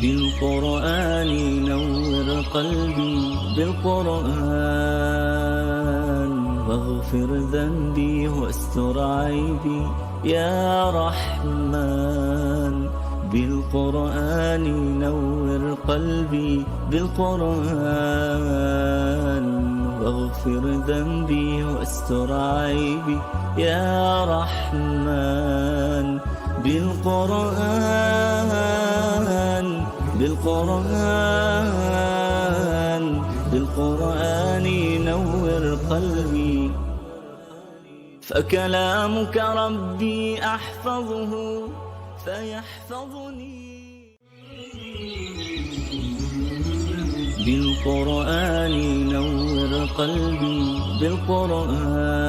بالقرآن نور قلبي بالقرآن واغفر ذنبي واستر عيبي يا رحمن بالقرآن نور قلبي بالقرآن واغفر ذنبي واستر عيبي يا رحمن بالقرآن بالقرآن بالقرآن نور قلبي فكلامك ربي أحفظه فيحفظني بالقرآن نور قلبي بالقرآن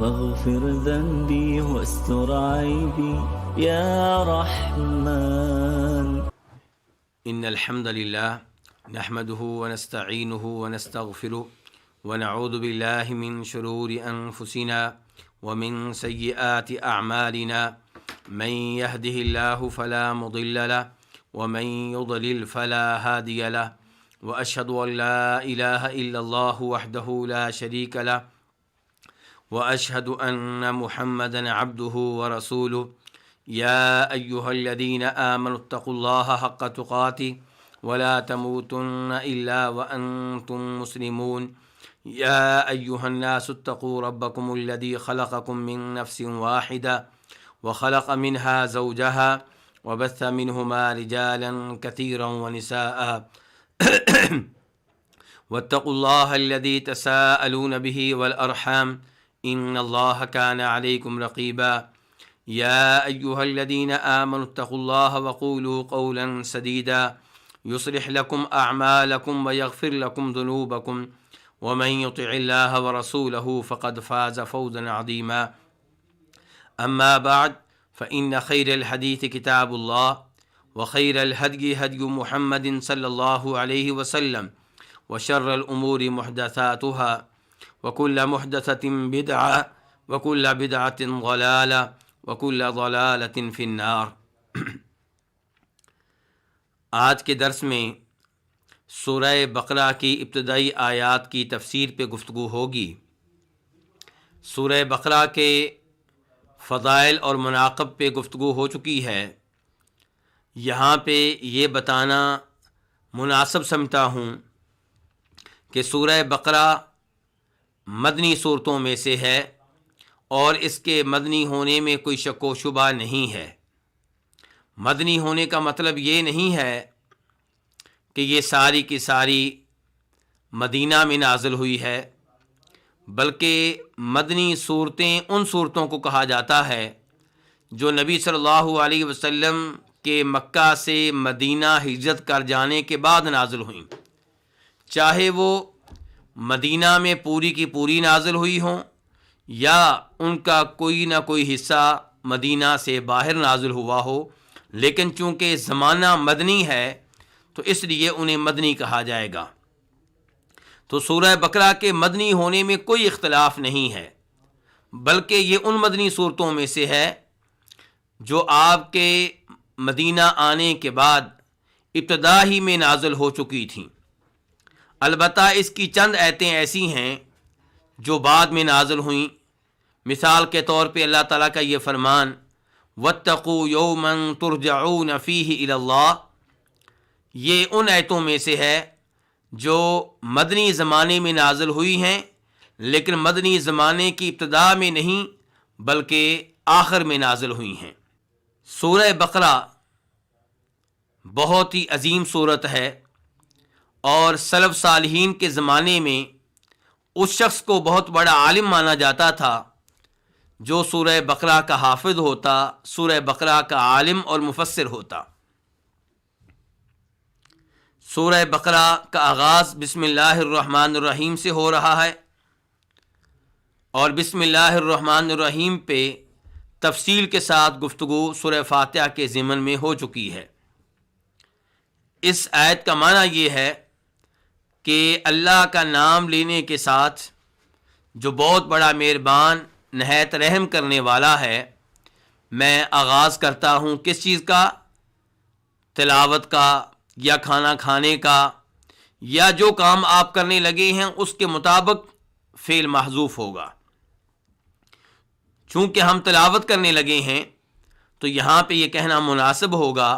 واغفر ذنبي واستر عيبي يا رحمن ان الحمد للہ نحمده ونستعینه ونستغفره ونعوذ باللہ من شرور انفسنا ومن سیئات اعمالنا من يهده الله فلا مضل له ومن يضلل فلا هادي له واشهد ان لا اله الا الله وحده لا شريك له واشهد ان محمدا عبده ورسوله يا ايها الذين آمنوا اتقوا الله حق تقاته ولا تموتن الا وانتم مسلمون يا ايها الناس اتقوا ربكم الذي خلقكم من نفس واحدة وخلق منها زوجها وبث منهما رجالا كثيرا ونساء واتقوا الله الذي تساءلون به والأرحام إن الله كان عليكم رقيبا يا أيها الذين آمنوا اتقوا الله وقولوا قولا سديدا يصلح لكم أعمالكم ويغفر لكم ذنوبكم ومن يطع الله ورسوله فقد فاز فوزا عظيما أما بعد فإن خير الحديث كتاب الله وخير الهدي هدي محمد صلى الله عليه وسلم وشر الأمور محدثاتها وكل محدثة بدعة وكل بدعة ضلالة وكل ضلالة في النار۔ آج کے درس میں سورہ بقرہ کی ابتدائی آیات کی تفسیر پہ گفتگو ہوگی۔ سورہ بقرہ کے فضائل اور مناقب پہ گفتگو ہو چکی ہے۔ یہاں پہ یہ بتانا مناسب سمجھتا ہوں کہ سورہ بقرہ مدنی صورتوں میں سے ہے اور اس کے مدنی ہونے میں کوئی شک و شبہ نہیں ہے۔ مدنی ہونے کا مطلب یہ نہیں ہے کہ یہ ساری کی ساری مدینہ میں نازل ہوئی ہے، بلکہ مدنی صورتیں ان صورتوں کو کہا جاتا ہے جو نبی صلی اللہ علیہ وسلم کے مکہ سے مدینہ ہجرت کر جانے کے بعد نازل ہوئیں، چاہے وہ مدینہ میں پوری کی پوری نازل ہوئی ہوں یا ان کا کوئی نہ کوئی حصہ مدینہ سے باہر نازل ہوا ہو، لیکن چونکہ زمانہ مدنی ہے تو اس لیے انہیں مدنی کہا جائے گا۔ تو سورہ بقرہ کے مدنی ہونے میں کوئی اختلاف نہیں ہے، بلکہ یہ ان مدنی صورتوں میں سے ہے جو آپ کے مدینہ آنے کے بعد ابتدا ہی میں نازل ہو چکی تھیں۔ البتہ اس کی چند آیتیں ایسی ہیں جو بعد میں نازل ہوئیں۔ مثال کے طور پہ اللہ تعالیٰ کا یہ فرمان وَاتَّقُوا يَوْمًا تُرْجَعُونَ فِيهِ إِلَى اللَّهِ، یہ ان آیتوں میں سے ہے جو مدنی زمانے میں نازل ہوئی ہیں، لیکن مدنی زمانے کی ابتدا میں نہیں بلکہ آخر میں نازل ہوئی ہیں۔ سورہ بقرہ بہت ہی عظیم سورت ہے اور سلف صالحین کے زمانے میں اس شخص کو بہت بڑا عالم مانا جاتا تھا جو سورہ بقرہ کا حافظ ہوتا، سورہ بقرہ کا عالم اور مفسر ہوتا۔ سورہ بقرہ کا آغاز بسم اللہ الرحمن الرحیم سے ہو رہا ہے اور بسم اللہ الرحمن الرحیم پہ تفصیل کے ساتھ گفتگو سورہ فاتحہ کے ضمن میں ہو چکی ہے۔ اس آیت کا معنی یہ ہے کہ اللہ کا نام لینے کے ساتھ جو بہت بڑا مہربان نہایت رحم کرنے والا ہے، میں آغاز کرتا ہوں کس چیز کا؟ تلاوت کا یا کھانا کھانے کا یا جو کام آپ کرنے لگے ہیں اس کے مطابق فعل محذوف ہوگا۔ چونکہ ہم تلاوت کرنے لگے ہیں تو یہاں پہ یہ کہنا مناسب ہوگا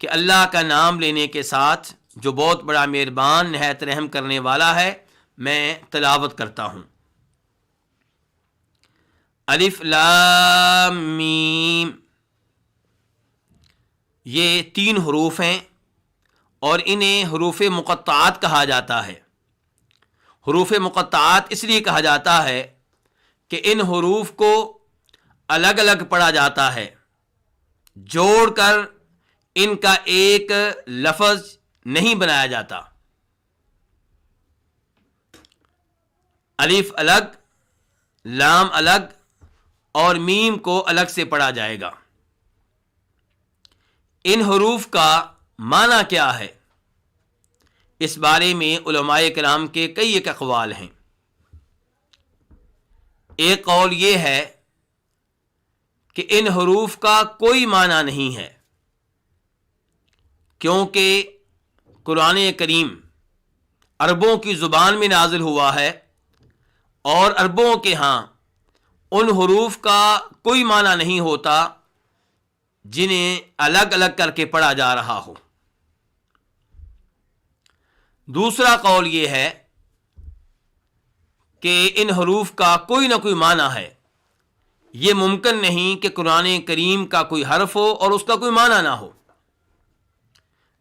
کہ اللہ کا نام لینے کے ساتھ جو بہت بڑا مہربان نہایت رحم کرنے والا ہے، میں تلاوت کرتا ہوں۔ الف لام میم، یہ 3 حروف ہیں اور انہیں حروف مقطعات کہا جاتا ہے۔ حروف مقطعات اس لیے کہا جاتا ہے کہ ان حروف کو الگ الگ پڑھا جاتا ہے، جوڑ کر ان کا ایک لفظ نہیں بنایا جاتا۔ الف الگ، لام الگ اور میم کو الگ سے پڑھا جائے گا۔ ان حروف کا معنی کیا ہے؟ اس بارے میں علماء کرام کے کئی ایک اقوال ہیں۔ ایک قول یہ ہے کہ ان حروف کا کوئی معنی نہیں ہے، کیونکہ قرآن کریم عربوں کی زبان میں نازل ہوا ہے اور عربوں کے ہاں ان حروف کا کوئی معنی نہیں ہوتا جنہیں الگ الگ کر کے پڑھا جا رہا ہو۔ دوسرا قول یہ ہے کہ ان حروف کا کوئی نہ کوئی معنی ہے۔ یہ ممکن نہیں کہ قرآن کریم کا کوئی حرف ہو اور اس کا کوئی معنی نہ ہو،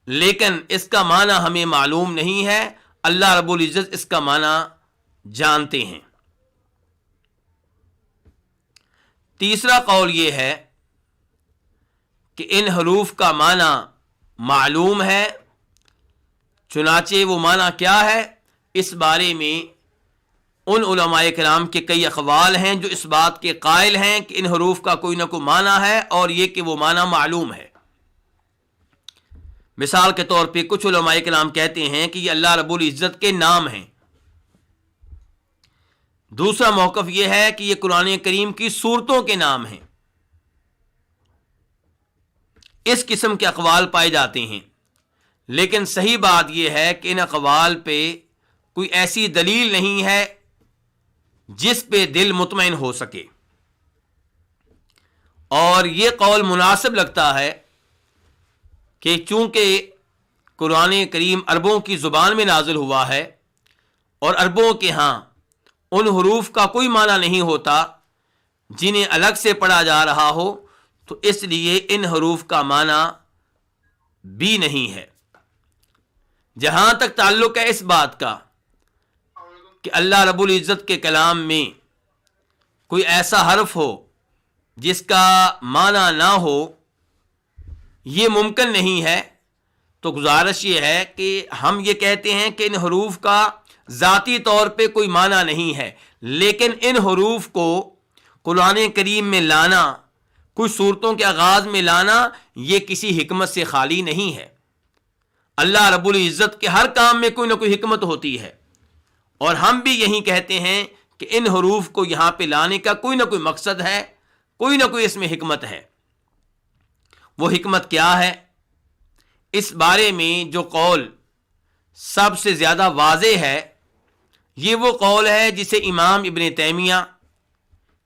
لیکن اس کا معنی ہمیں معلوم نہیں ہے، اللہ رب العزت اس کا معنی جانتے ہیں۔ تیسرا قول یہ ہے کہ ان حروف کا معنی معلوم ہے، چنانچہ وہ معنی کیا ہے اس بارے میں ان علماء کرام کے کئی اقوال ہیں جو اس بات کے قائل ہیں کہ ان حروف کا کوئی نہ کوئی معنی ہے اور یہ کہ وہ معنی معلوم ہے۔ مثال کے طور پہ کچھ علماء کرام کہتے ہیں کہ یہ اللہ رب العزت کے نام ہیں۔ دوسرا موقف یہ ہے کہ یہ قرآن کریم کی سورتوں کے نام ہیں۔ اس قسم کے اقوال پائے جاتے ہیں، لیکن صحیح بات یہ ہے کہ ان اقوال پہ کوئی ایسی دلیل نہیں ہے جس پہ دل مطمئن ہو سکے، اور یہ قول مناسب لگتا ہے کہ چونکہ قرآن کریم عربوں کی زبان میں نازل ہوا ہے اور عربوں کے ہاں ان حروف کا کوئی معنی نہیں ہوتا جنہیں الگ سے پڑھا جا رہا ہو، تو اس لیے ان حروف کا معنی بھی نہیں ہے۔ جہاں تک تعلق ہے اس بات کا کہ اللہ رب العزت کے کلام میں کوئی ایسا حرف ہو جس کا معنی نہ ہو، یہ ممکن نہیں ہے، تو گزارش یہ ہے کہ ہم یہ کہتے ہیں کہ ان حروف کا ذاتی طور پہ کوئی معنی نہیں ہے، لیکن ان حروف کو قرآن کریم میں لانا، کچھ صورتوں کے آغاز میں لانا، یہ کسی حکمت سے خالی نہیں ہے۔ اللہ رب العزت کے ہر کام میں کوئی نہ کوئی حکمت ہوتی ہے، اور ہم بھی یہی کہتے ہیں کہ ان حروف کو یہاں پہ لانے کا کوئی نہ کوئی مقصد ہے، کوئی نہ کوئی اس میں حکمت ہے۔ وہ حکمت کیا ہے؟ اس بارے میں جو قول سب سے زیادہ واضح ہے، یہ وہ قول ہے جسے امام ابن تیمیہ،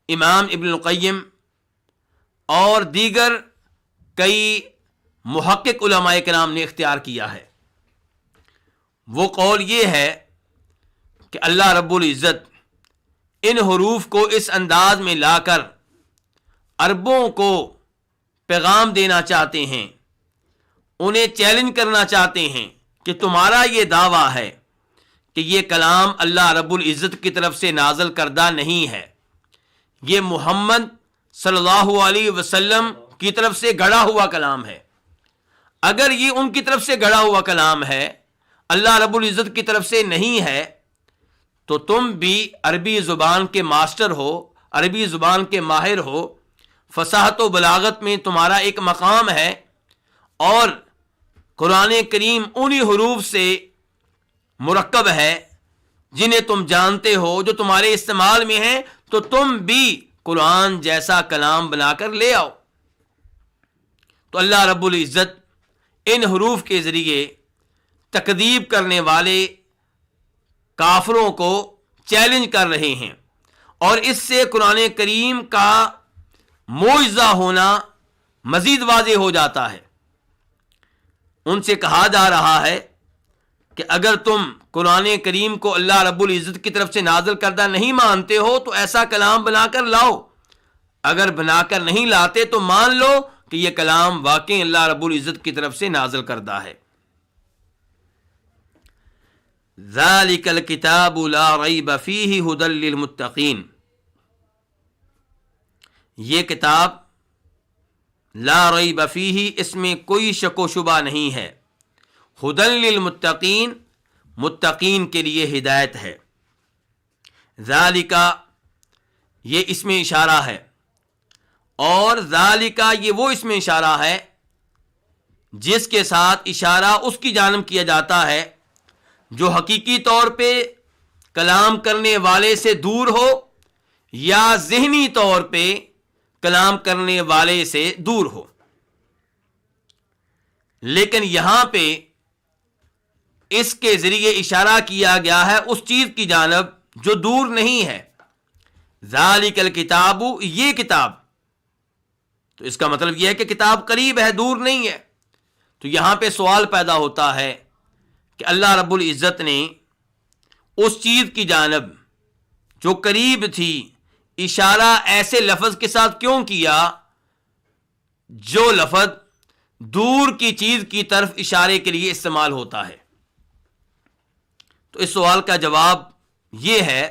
امام ابن القیم اور دیگر کئی محقق علماء کرام نے اختیار کیا ہے۔ وہ قول یہ ہے کہ اللہ رب العزت ان حروف کو اس انداز میں لا کر عربوں کو پیغام دینا چاہتے ہیں، انہیں چیلنج کرنا چاہتے ہیں کہ تمہارا یہ دعویٰ ہے کہ یہ کلام اللہ رب العزت کی طرف سے نازل کردہ نہیں ہے، یہ محمد صلی اللہ علیہ وسلم کی طرف سے گڑھا ہوا کلام ہے۔ اگر یہ ان کی طرف سے گڑھا ہوا کلام ہے، اللہ رب العزت کی طرف سے نہیں ہے، تو تم بھی عربی زبان کے ماسٹر ہو، عربی زبان کے ماہر ہو، فصاحت و بلاغت میں تمہارا ایک مقام ہے، اور قرآن کریم انہی حروف سے مرکب ہے جنہیں تم جانتے ہو، جو تمہارے استعمال میں ہیں، تو تم بھی قرآن جیسا کلام بنا کر لے آؤ۔ تو اللہ رب العزت ان حروف کے ذریعے تکذیب کرنے والے کافروں کو چیلنج کر رہے ہیں، اور اس سے قرآن کریم کا معجزہ ہونا مزید واضح ہو جاتا ہے۔ ان سے کہا جا رہا ہے کہ اگر تم قرآن کریم کو اللہ رب العزت کی طرف سے نازل کردہ نہیں مانتے ہو تو ایسا کلام بنا کر لاؤ، اگر بنا کر نہیں لاتے تو مان لو کہ یہ کلام واقعی اللہ رب العزت کی طرف سے نازل کردہ ہے۔ ذالک الکتاب لا ریب فیہ ھدی للمتقین، یہ کتاب لا ریب فیہ، اس میں کوئی شک و شبہ نہیں ہے، ھدی للمتقین، متقین کے لیے ہدایت ہے۔ ذالکا، یہ اس میں اشارہ ہے، اور ذالکا یہ وہ اس میں اشارہ ہے جس کے ساتھ اشارہ اس کی جانب کیا جاتا ہے جو حقیقی طور پہ کلام کرنے والے سے دور ہو یا ذہنی طور پہ کلام کرنے والے سے دور ہو، لیکن یہاں پہ اس کے ذریعے اشارہ کیا گیا ہے اس چیز کی جانب جو دور نہیں ہے۔ ذالک الکتاب، یہ کتاب، تو اس کا مطلب یہ ہے کہ کتاب قریب ہے، دور نہیں ہے۔ تو یہاں پہ سوال پیدا ہوتا ہے کہ اللہ رب العزت نے اس چیز کی جانب جو قریب تھی اشارہ ایسے لفظ کے ساتھ کیوں کیا جو لفظ دور کی چیز کی طرف اشارے کے لیے استعمال ہوتا ہے؟ تو اس سوال کا جواب یہ ہے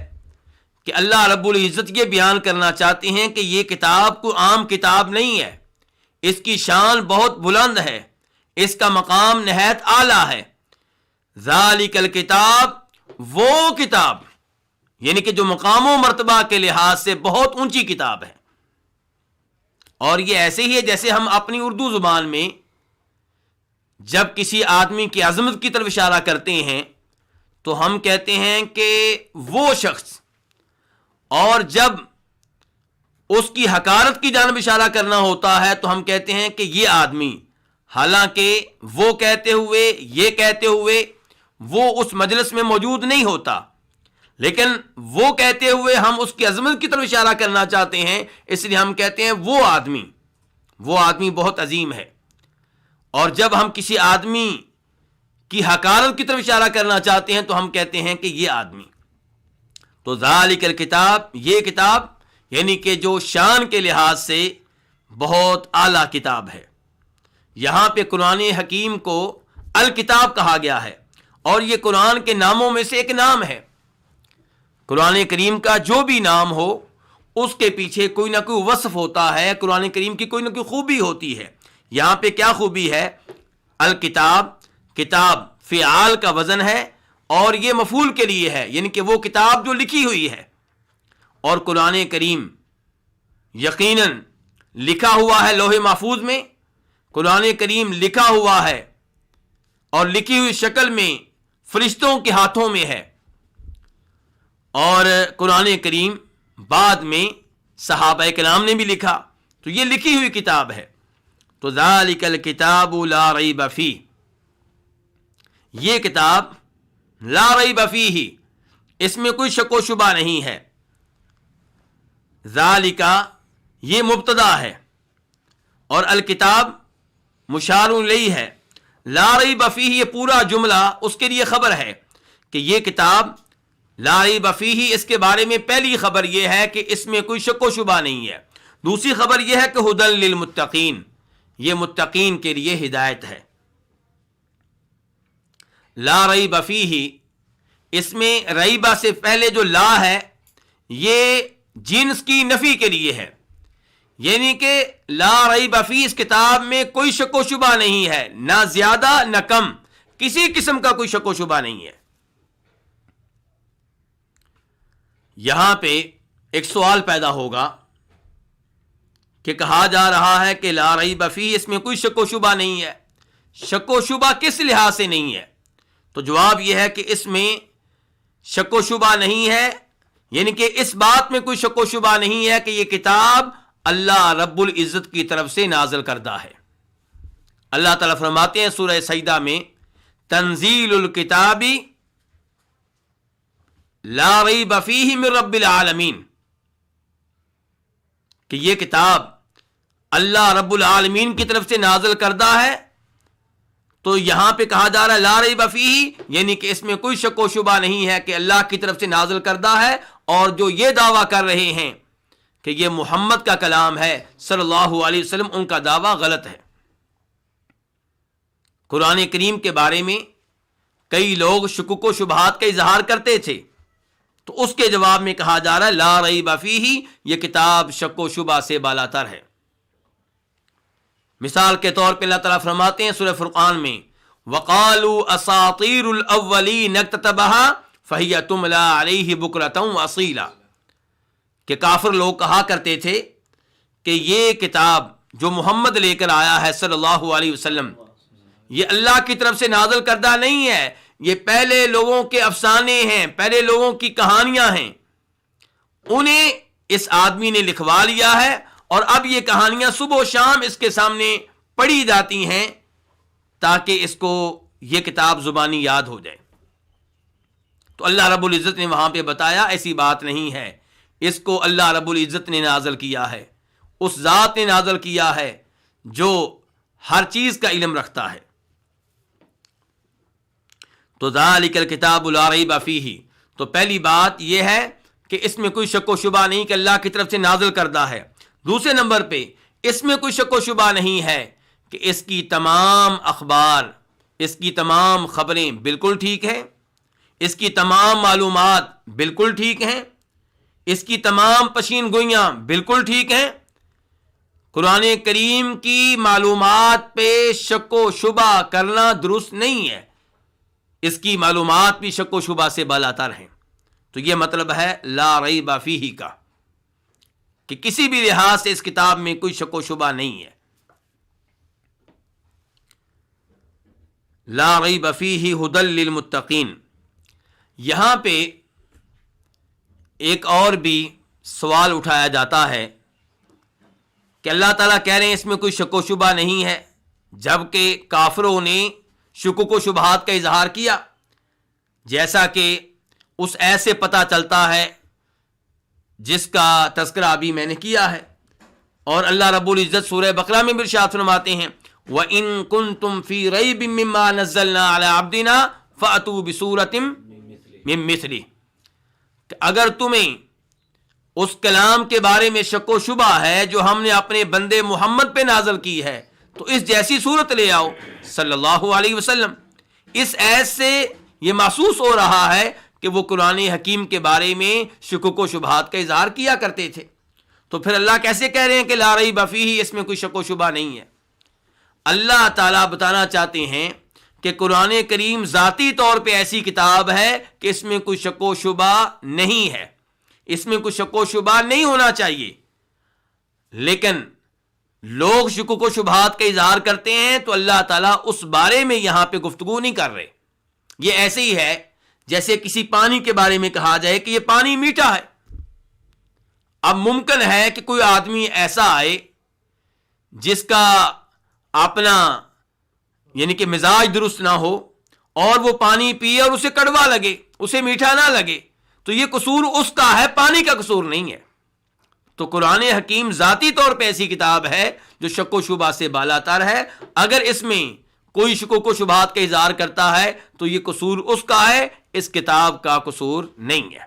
کہ اللہ رب العزت یہ بیان کرنا چاہتے ہیں کہ یہ کتاب کوئی عام کتاب نہیں ہے، اس کی شان بہت بلند ہے، اس کا مقام نہایت اعلیٰ ہے۔ ذالک الکتاب، وہ کتاب، یعنی کہ جو مقام و مرتبہ کے لحاظ سے بہت اونچی کتاب ہے۔ اور یہ ایسے ہی ہے جیسے ہم اپنی اردو زبان میں جب کسی آدمی کی عظمت کی طرف اشارہ کرتے ہیں تو ہم کہتے ہیں کہ وہ شخص، اور جب اس کی حقارت کی جانب اشارہ کرنا ہوتا ہے تو ہم کہتے ہیں کہ یہ آدمی، حالانکہ وہ کہتے ہوئے، یہ کہتے ہوئے وہ اس مجلس میں موجود نہیں ہوتا، لیکن وہ کہتے ہوئے ہم اس کی عظمت کی طرف اشارہ کرنا چاہتے ہیں، اس لیے ہم کہتے ہیں وہ آدمی بہت عظیم ہے۔ اور جب ہم کسی آدمی کی حقارت کی طرف اشارہ کرنا چاہتے ہیں تو ہم کہتے ہیں کہ یہ آدمی۔ تو ذالک الکتاب، یہ کتاب، یعنی کہ جو شان کے لحاظ سے بہت اعلیٰ کتاب ہے۔ یہاں پہ قرآن حکیم کو الکتاب کہا گیا ہے، اور یہ قرآن کے ناموں میں سے ایک نام ہے۔ قرآن کریم کا جو بھی نام ہو اس کے پیچھے کوئی نہ کوئی وصف ہوتا ہے، قرآن کریم کی کوئی نہ کوئی خوبی ہوتی ہے۔ یہاں پہ کیا خوبی ہے؟ الکتاب، کتاب فعال کا وزن ہے اور یہ مفعول کے لیے ہے، یعنی کہ وہ کتاب جو لکھی ہوئی ہے۔ اور قرآن کریم یقیناً لکھا ہوا ہے لوح محفوظ میں، قرآن کریم لکھا ہوا ہے اور لکھی ہوئی شکل میں فرشتوں کے ہاتھوں میں ہے، اور قرآن کریم بعد میں صحابہ کرام نے بھی لکھا، تو یہ لکھی ہوئی کتاب ہے۔ تو ذالک الکتاب لا ریب فیہ، یہ کتاب لا ریب فیہ، اس میں کوئی شک و شبہ نہیں ہے۔ ذالکا، یہ مبتدا ہے اور الکتاب مشار الیہ ہے، لا ریب فیہ یہ پورا جملہ اس کے لیے خبر ہے کہ یہ کتاب لا ریب فیہ، اس کے بارے میں پہلی خبر یہ ہے کہ اس میں کوئی شک و شبہ نہیں ہے۔ دوسری خبر یہ ہے کہ ھدی للمتقین، یہ متقین کے لیے ہدایت ہے۔ لا ریب فیہ، اس میں ریبہ سے پہلے جو لا ہے یہ جنس کی نفی کے لیے ہے، یعنی کہ لا ریب فیہ، اس کتاب میں کوئی شک و شبہ نہیں ہے، نہ زیادہ نہ کم، کسی قسم کا کوئی شک و شبہ نہیں ہے۔ یہاں پہ ایک سوال پیدا ہوگا کہ کہا جا رہا ہے کہ لا ریب فیہ، اس میں کوئی شک و شبہ نہیں ہے، شک و شبہ کس لحاظ سے نہیں ہے؟ تو جواب یہ ہے کہ اس میں شک و شبہ نہیں ہے، یعنی کہ اس بات میں کوئی شک و شبہ نہیں ہے کہ یہ کتاب اللہ رب العزت کی طرف سے نازل کردہ ہے۔ اللہ تعالیٰ فرماتے ہیں سورہ سجدہ میں تنزیل الکتاب لا ریب فیہ من رب العالمین، کہ یہ کتاب اللہ رب العالمین کی طرف سے نازل کردہ ہے. تو یہاں پہ کہا جا رہا ہے لا ریب فیہ، یعنی کہ اس میں کوئی شک و شبہ نہیں ہے کہ اللہ کی طرف سے نازل کردہ ہے، اور جو یہ دعویٰ کر رہے ہیں کہ یہ محمد کا کلام ہے صلی اللہ علیہ وسلم، ان کا دعویٰ غلط ہے. قرآن کریم کے بارے میں کئی لوگ شکوک و شبہات کا اظہار کرتے تھے، تو اس کے جواب میں کہا جا رہا ہے لا ریب فیہ، یہ کتاب شک و شبہ سے بالاتر ہے. مثال کے طور پہ اللہ تعالیٰ فرماتے ہیں سورہ فرقان میں وَقَالُوا أَسَاطِيرُ الْأَوَّلِينَ اكْتَتَبَهَا فَهِيَ تُمْلَى عَلَيْهِ بُكْرَةً وَأَصِيلًا، کہ کافر لوگ کہا کرتے تھے کہ یہ کتاب جو محمد لے کر آیا ہے صلی اللہ علیہ وسلم، یہ اللہ کی طرف سے نازل کردہ نہیں ہے، یہ پہلے لوگوں کے افسانے ہیں، پہلے لوگوں کی کہانیاں ہیں، انہیں اس آدمی نے لکھوا لیا ہے، اور اب یہ کہانیاں صبح و شام اس کے سامنے پڑھی جاتی ہیں تاکہ اس کو یہ کتاب زبانی یاد ہو جائے. تو اللہ رب العزت نے وہاں پہ بتایا ایسی بات نہیں ہے، اس کو اللہ رب العزت نے نازل کیا ہے، اس ذات نے نازل کیا ہے جو ہر چیز کا علم رکھتا ہے. تو ذالک الکتاب لا ریب فیہ، تو پہلی بات یہ ہے کہ اس میں کوئی شک و شبہ نہیں کہ اللہ کی طرف سے نازل کردہ ہے. دوسرے نمبر پہ اس میں کوئی شک و شبہ نہیں ہے کہ اس کی تمام اخبار، اس کی تمام خبریں بالکل ٹھیک ہیں، اس کی تمام معلومات بالکل ٹھیک ہیں، اس کی تمام پشین گوئیاں بالکل ٹھیک ہیں. قرآن کریم کی معلومات پہ شک و شبہ کرنا درست نہیں ہے، اس کی معلومات بھی شک و شبہ سے بالاتر ہیں. تو یہ مطلب ہے لا ریب فیہ کا، کہ کسی بھی لحاظ سے اس کتاب میں کوئی شک و شبہ نہیں ہے. لا ریب فیہ ھدی للمتقین، یہاں پہ ایک اور بھی سوال اٹھایا جاتا ہے کہ اللہ تعالیٰ کہہ رہے ہیں اس میں کوئی شک و شبہ نہیں ہے، جبکہ کافروں نے شکوک و شبہات کا اظہار کیا، جیسا کہ اس ایسے پتہ چلتا ہے جس کا تذکرہ ابھی میں نے کیا ہے. اور اللہ رب العزت سورہ بقرہ میں بھی ارشاد فرماتے ہیں وَإِن كُنتُمْ فِي رَيْبٍ مِّمَّا نَزَّلْنَا عَلَىٰ عَبْدِنَا فَأْتُوا بِسُورَةٍ مِّن مِّثْلِهِ، کہ اگر تمہیں اس کلام کے بارے میں شک و شبہ ہے جو ہم نے اپنے بندے محمد پہ نازل کی ہے، تو اس جیسی صورت لے آؤ صلی اللہ علیہ وسلم. اس ایت سے یہ محسوس ہو رہا ہے کہ وہ قرآن حکیم کے بارے میں شکوک و شبہات کا اظہار کیا کرتے تھے. تو پھر اللہ کیسے کہہ رہے ہیں کہ لا ریب فیہ، اس میں کوئی شک و شبہ نہیں ہے؟ اللہ تعالیٰ بتانا چاہتے ہیں کہ قرآن کریم ذاتی طور پہ ایسی کتاب ہے کہ اس میں کوئی شک و شبہ نہیں ہے، اس میں کوئی شک و شبہ نہیں ہونا چاہیے. لیکن لوگ شکوک و شبہات کا اظہار کرتے ہیں تو اللہ تعالیٰ اس بارے میں یہاں پہ گفتگو نہیں کر رہے. یہ ایسے ہی ہے جیسے کسی پانی کے بارے میں کہا جائے کہ یہ پانی میٹھا ہے. اب ممکن ہے کہ کوئی آدمی ایسا آئے جس کا اپنا یعنی کہ مزاج درست نہ ہو اور وہ پانی پیے اور اسے کڑوا لگے، اسے میٹھا نہ لگے، تو یہ قصور اس کا ہے، پانی کا قصور نہیں ہے. تو قرآن حکیم ذاتی طور پہ ایسی کتاب ہے جو شک و شبہ سے بالاتر ہے. اگر اس میں کوئی شکوک و شبہات کا اظہار کرتا ہے تو یہ قصور اس کا ہے، اس کتاب کا قصور نہیں ہے.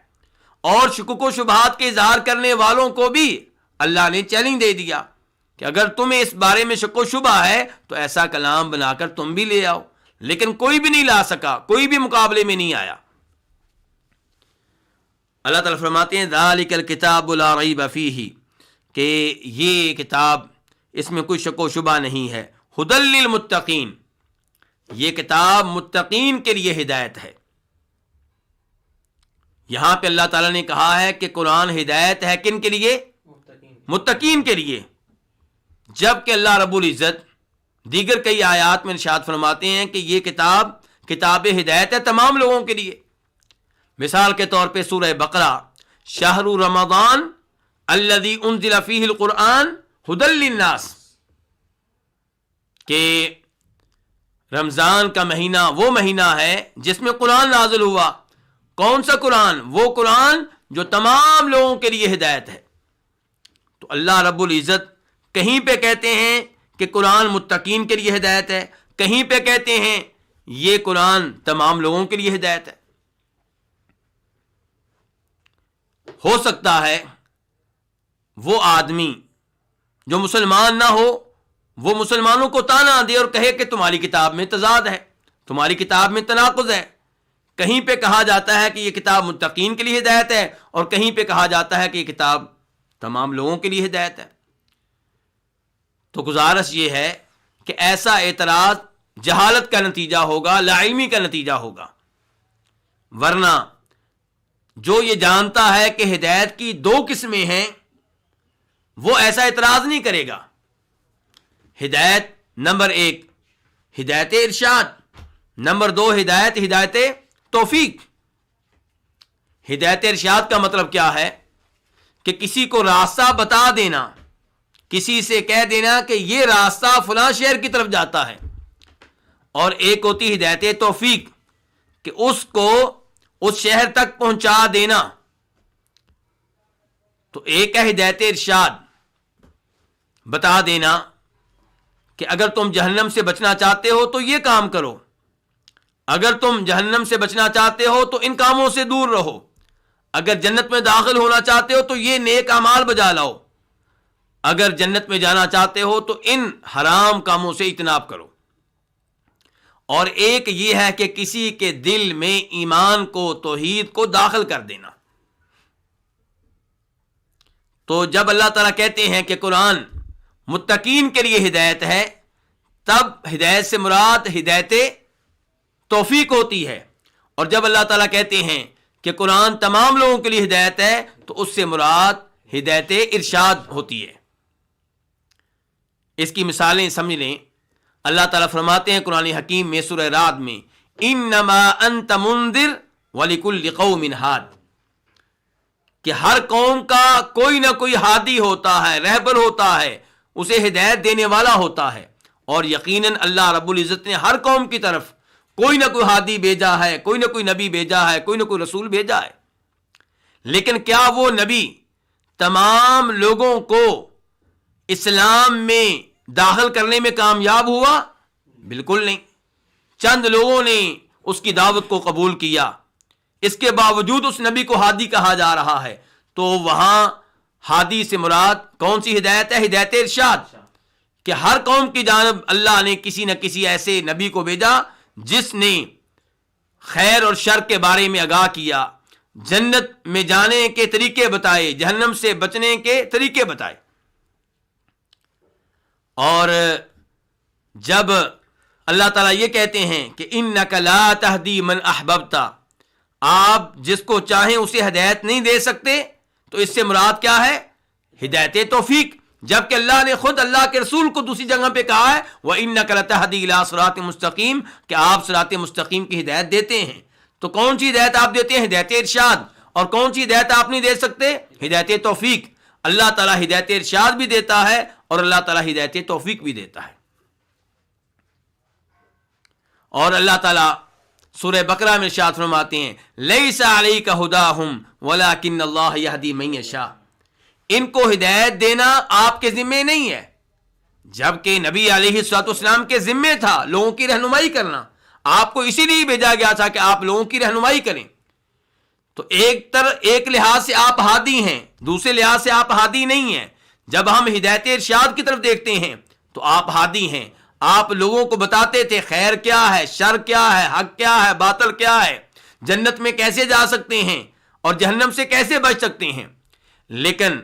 اور شکوک و شبہات کے اظہار کرنے والوں کو بھی اللہ نے چیلنج دے دیا کہ اگر تمہیں اس بارے میں شک و شبہ ہے تو ایسا کلام بنا کر تم بھی لے آؤ. لیکن کوئی بھی نہیں لا سکا، کوئی بھی مقابلے میں نہیں آیا. اللہ تعالیٰ فرماتے ہیں ذالک الکتاب لا ریب فیہ، کہ یہ کتاب اس میں کوئی شک و شبہ نہیں ہے. ھدی للمتقین، یہ کتاب متقین کے لیے ہدایت ہے. یہاں پہ اللہ تعالیٰ نے کہا ہے کہ قرآن ہدایت ہے کن کے لیے؟ متقین کے لیے. جبکہ اللہ رب العزت دیگر کئی آیات میں ارشاد فرماتے ہیں کہ یہ کتاب ہدایت ہے تمام لوگوں کے لیے. مثال کے طور پہ سورہ بقرہ شہر رمضان الذی انزل فیہ القرآن ھدی للناس، کہ رمضان کا مہینہ وہ مہینہ ہے جس میں قرآن نازل ہوا. کون سا قرآن؟ وہ قرآن جو تمام لوگوں کے لیے ہدایت ہے. تو اللہ رب العزت کہیں پہ کہتے ہیں کہ قرآن متقین کے لیے ہدایت ہے، کہیں پہ کہتے ہیں یہ قرآن تمام لوگوں کے لیے ہدایت ہے. ہو سکتا ہے وہ آدمی جو مسلمان نہ ہو وہ مسلمانوں کو طعنہ دے اور کہے کہ تمہاری کتاب میں تضاد ہے، تمہاری کتاب میں تناقض ہے. کہیں پہ کہا جاتا ہے کہ یہ کتاب متقین کے لیے ہدایت ہے اور کہیں پہ کہا جاتا ہے کہ یہ کتاب تمام لوگوں کے لیے ہدایت ہے. تو گزارش یہ ہے کہ ایسا اعتراض جہالت کا نتیجہ ہوگا، لا علمی کا نتیجہ ہوگا. ورنہ جو یہ جانتا ہے کہ ہدایت کی دو قسمیں ہیں وہ ایسا اعتراض نہیں کرے گا. ہدایت نمبر 1 ہدایت ارشاد، نمبر 2 ہدایت توفیق. ہدایت ارشاد کا مطلب کیا ہے؟ کہ کسی کو راستہ بتا دینا، کسی سے کہہ دینا کہ یہ راستہ فلاں شہر کی طرف جاتا ہے. اور ایک ہوتی ہدایت توفیق کہ اس کو اس شہر تک پہنچا دینا. تو ایک ہے ہدایت ارشاد، بتا دینا کہ اگر تم جہنم سے بچنا چاہتے ہو تو یہ کام کرو، اگر تم جہنم سے بچنا چاہتے ہو تو ان کاموں سے دور رہو، اگر جنت میں داخل ہونا چاہتے ہو تو یہ نیک اعمال بجا لاؤ، اگر جنت میں جانا چاہتے ہو تو ان حرام کاموں سے اجتناب کرو. اور ایک یہ ہے کہ کسی کے دل میں ایمان کو، توحید کو داخل کر دینا. تو جب اللہ تعالیٰ کہتے ہیں کہ قرآن متقین کے لیے ہدایت ہے، تب ہدایت سے مراد ہدایت توفیق ہوتی ہے. اور جب اللہ تعالیٰ کہتے ہیں کہ قرآن تمام لوگوں کے لیے ہدایت ہے تو اس سے مراد ہدایت ارشاد ہوتی ہے. اس کی مثالیں سمجھ لیں. اللہ تعالیٰ فرماتے ہیں قرآن حکیم میں سورہ رعد میں، انما انت منذر ولکل قوم ہاد، کہ ہر قوم کا کوئی نہ کوئی ہادی ہوتا ہے، رہبر ہوتا ہے، اسے ہدایت دینے والا ہوتا ہے. اور یقیناً اللہ رب العزت نے ہر قوم کی طرف کوئی نہ کوئی ہادی بھیجا ہے، کوئی نہ کوئی نبی بھیجا ہے، کوئی نہ کوئی رسول بھیجا ہے. لیکن کیا وہ نبی تمام لوگوں کو اسلام میں داخل کرنے میں کامیاب ہوا؟ بالکل نہیں. چند لوگوں نے اس کی دعوت کو قبول کیا، اس کے باوجود اس نبی کو ہادی کہا جا رہا ہے. تو وہاں ہادی سے مراد کون سی ہدایت ہے؟ ہدایت ارشاد، کہ ہر قوم کی جانب اللہ نے کسی نہ کسی ایسے نبی کو بھیجا جس نے خیر اور شر کے بارے میں آگاہ کیا، جنت میں جانے کے طریقے بتائے، جہنم سے بچنے کے طریقے بتائے. اور جب اللہ تعالیٰ یہ کہتے ہیں کہ انک لا تہدی من احببت، آپ جس کو چاہیں اسے ہدایت نہیں دے سکتے، تو اس سے مراد کیا ہے؟ ہدایت توفیق. جبکہ اللہ نے خود اللہ کے رسول کو دوسری جگہ پہ کہا ہے وَإِنَّكَ لَتَهْدِي إِلَىٰ صِرَاطٍ مُسْتَقِيمٍ، کہ آپ صراط مستقیم کی ہدایت دیتے ہیں. تو کون سی ہدایت آپ دیتے ہیں؟ ہدایت ارشاد. اور کون سی ہدایت آپ نہیں دے سکتے؟ ہدایت توفیق. اللہ تعالیٰ ہدایت ارشاد بھی دیتا ہے اور اللہ تعالیٰ ہدایت توفیق بھی دیتا ہے. اور اللہ تعالیٰ سورہ بقرہ میں ارشاد فرماتے ہیں لَيْسَ عَلَيْكَ هُدَاهُمْ وَلَٰكِنَّ اللَّهَ يَهْدِي مَن يَشَاءُ، ان کو ہدایت دینا آپ کے ذمے نہیں ہے، جبکہ نبی علیہ الصلوۃ والسلام کے ذمے تھا لوگوں کی رہنمائی کرنا. آپ کو اسی لیے بھیجا گیا تھا کہ آپ لوگوں کی رہنمائی کریں. تو ایک لحاظ سے آپ ہادی ہیں، دوسرے لحاظ سے آپ ہادی نہیں ہیں. جب ہم ہدایت ارشاد کی طرف دیکھتے ہیں تو آپ ہادی ہیں. آپ لوگوں کو بتاتے تھے خیر کیا ہے، شر کیا ہے، حق کیا ہے، باطل کیا ہے، جنت میں کیسے جا سکتے ہیں اور جہنم سے کیسے بچ سکتے ہیں. لیکن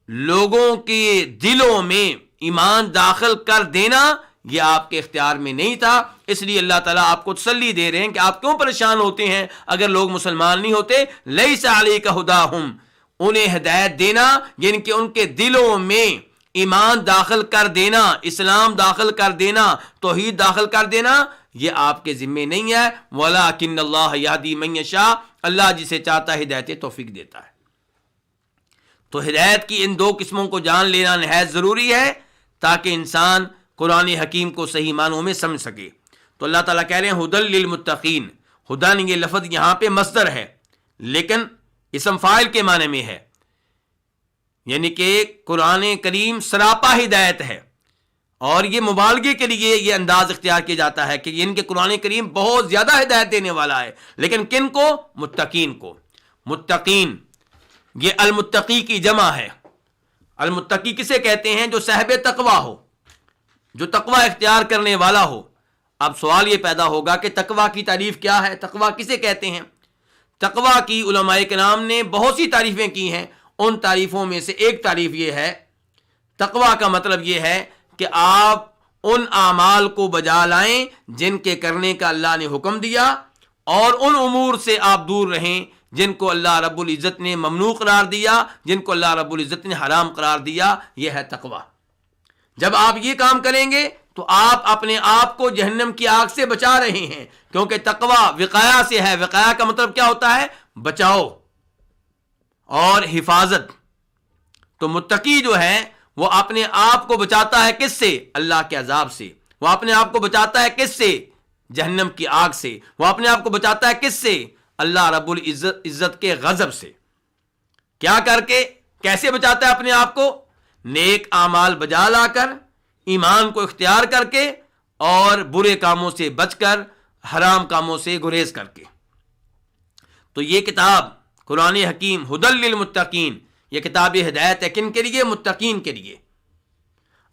لوگوں کے دلوں میں ایمان داخل کر دینا یہ آپ کے اختیار میں نہیں تھا. اس لیے اللہ تعالیٰ آپ کو تسلی دے رہے ہیں کہ آپ کیوں پریشان ہوتے ہیں اگر لوگ مسلمان نہیں ہوتے. لیس علیک ہداہم، انہیں ہدایت دینا یعنی کہ ان کے دلوں میں ایمان داخل کر دینا، اسلام داخل کر دینا، توحید داخل کر دینا، یہ آپ کے ذمے نہیں ہے. وَلَٰكِنَّ اللَّهَ يَهْدِي مَن يَشَاءُ، اللہ جسے چاہتا ہے ہدایت توفیق دیتا ہے. تو ہدایت کی ان دو قسموں کو جان لینا نہایت ضروری ہے تاکہ انسان قرآن حکیم کو صحیح معنوں میں سمجھ سکے. تو اللہ تعالیٰ کہہ رہے ہیں ہدل للمتقین. ہدن یہ لفظ یہاں پہ مصدر ہے لیکن اسم فاعل کے معنی میں ہے، یعنی کہ قرآن کریم سراپا ہدایت ہے. اور یہ مبالغے کے لیے یہ انداز اختیار کیا جاتا ہے کہ ان کے قرآن کریم بہت زیادہ ہدایت دینے والا ہے، لیکن کن کو؟ متقین کو. متقین یہ المتقی کی جمع ہے. المتقی کسے کہتے ہیں؟ جو صاحب تقوی ہو، جو تقوی اختیار کرنے والا ہو. اب سوال یہ پیدا ہوگا کہ تقوی کی تعریف کیا ہے؟ تقوی کسے کہتے ہیں؟ تقوی کی علماء کرام نے بہت سی تعریفیں کی ہیں. ان تعریفوں میں سے ایک تعریف یہ ہے، تقوی کا مطلب یہ ہے کہ آپ ان اعمال کو بجا لائیں جن کے کرنے کا اللہ نے حکم دیا، اور ان امور سے آپ دور رہیں جن کو اللہ رب العزت نے ممنوع قرار دیا، جن کو اللہ رب العزت نے حرام قرار دیا. یہ ہے تقوی. جب آپ یہ کام کریں گے تو آپ اپنے آپ کو جہنم کی آگ سے بچا رہے ہیں، کیونکہ تقوی وقایا سے ہے. وقایا کا مطلب کیا ہوتا ہے؟ بچاؤ اور حفاظت. تو متقی جو ہے وہ اپنے آپ کو بچاتا ہے کس سے؟ اللہ کے عذاب سے. وہ اپنے آپ کو بچاتا ہے کس سے؟ جہنم کی آگ سے. وہ اپنے آپ کو بچاتا ہے کس سے؟ اللہ رب العزت کے غضب سے. کیا کر کے؟ کیسے بچاتا ہے اپنے آپ کو؟ نیک اعمال بجا لا کر، ایمان کو اختیار کر کے، اور برے کاموں سے بچ کر، حرام کاموں سے گریز کر کے. تو یہ کتاب قرآن حکیم ہدل للمتقین، یہ کتاب ہدایت ہے کن کے لیے؟ متقین کے لیے.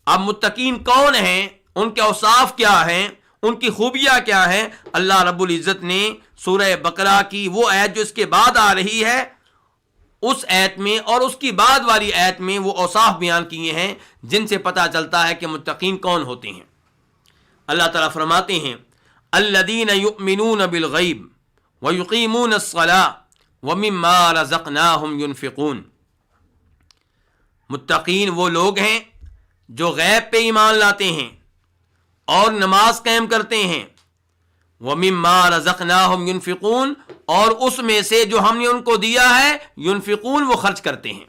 اب متقین کون ہیں؟ ان کے اوصاف کیا ہیں؟ ان کی خوبیاں کیا ہیں؟ اللہ رب العزت نے سورہ بقرہ کی وہ آیت جو اس کے بعد آ رہی ہے، اس آیت میں اور اس کی بعد والی آیت میں وہ اوصاف بیان کیے ہیں جن سے پتہ چلتا ہے کہ متقین کون ہوتے ہیں. اللہ تعالیٰ فرماتے ہیں الذین یؤمنون بالغیب ویقیمون الصلاۃ ومما رزقناہم ینفقون. متقین وہ لوگ ہیں جو غیب پہ ایمان لاتے ہیں اور نماز قائم کرتے ہیں. وَمِمَّا رَزَقْنَاهُمْ يُنْفِقُونَ، اور اس میں سے جو ہم نے ان کو دیا ہے، ينفقون وہ خرچ کرتے ہیں.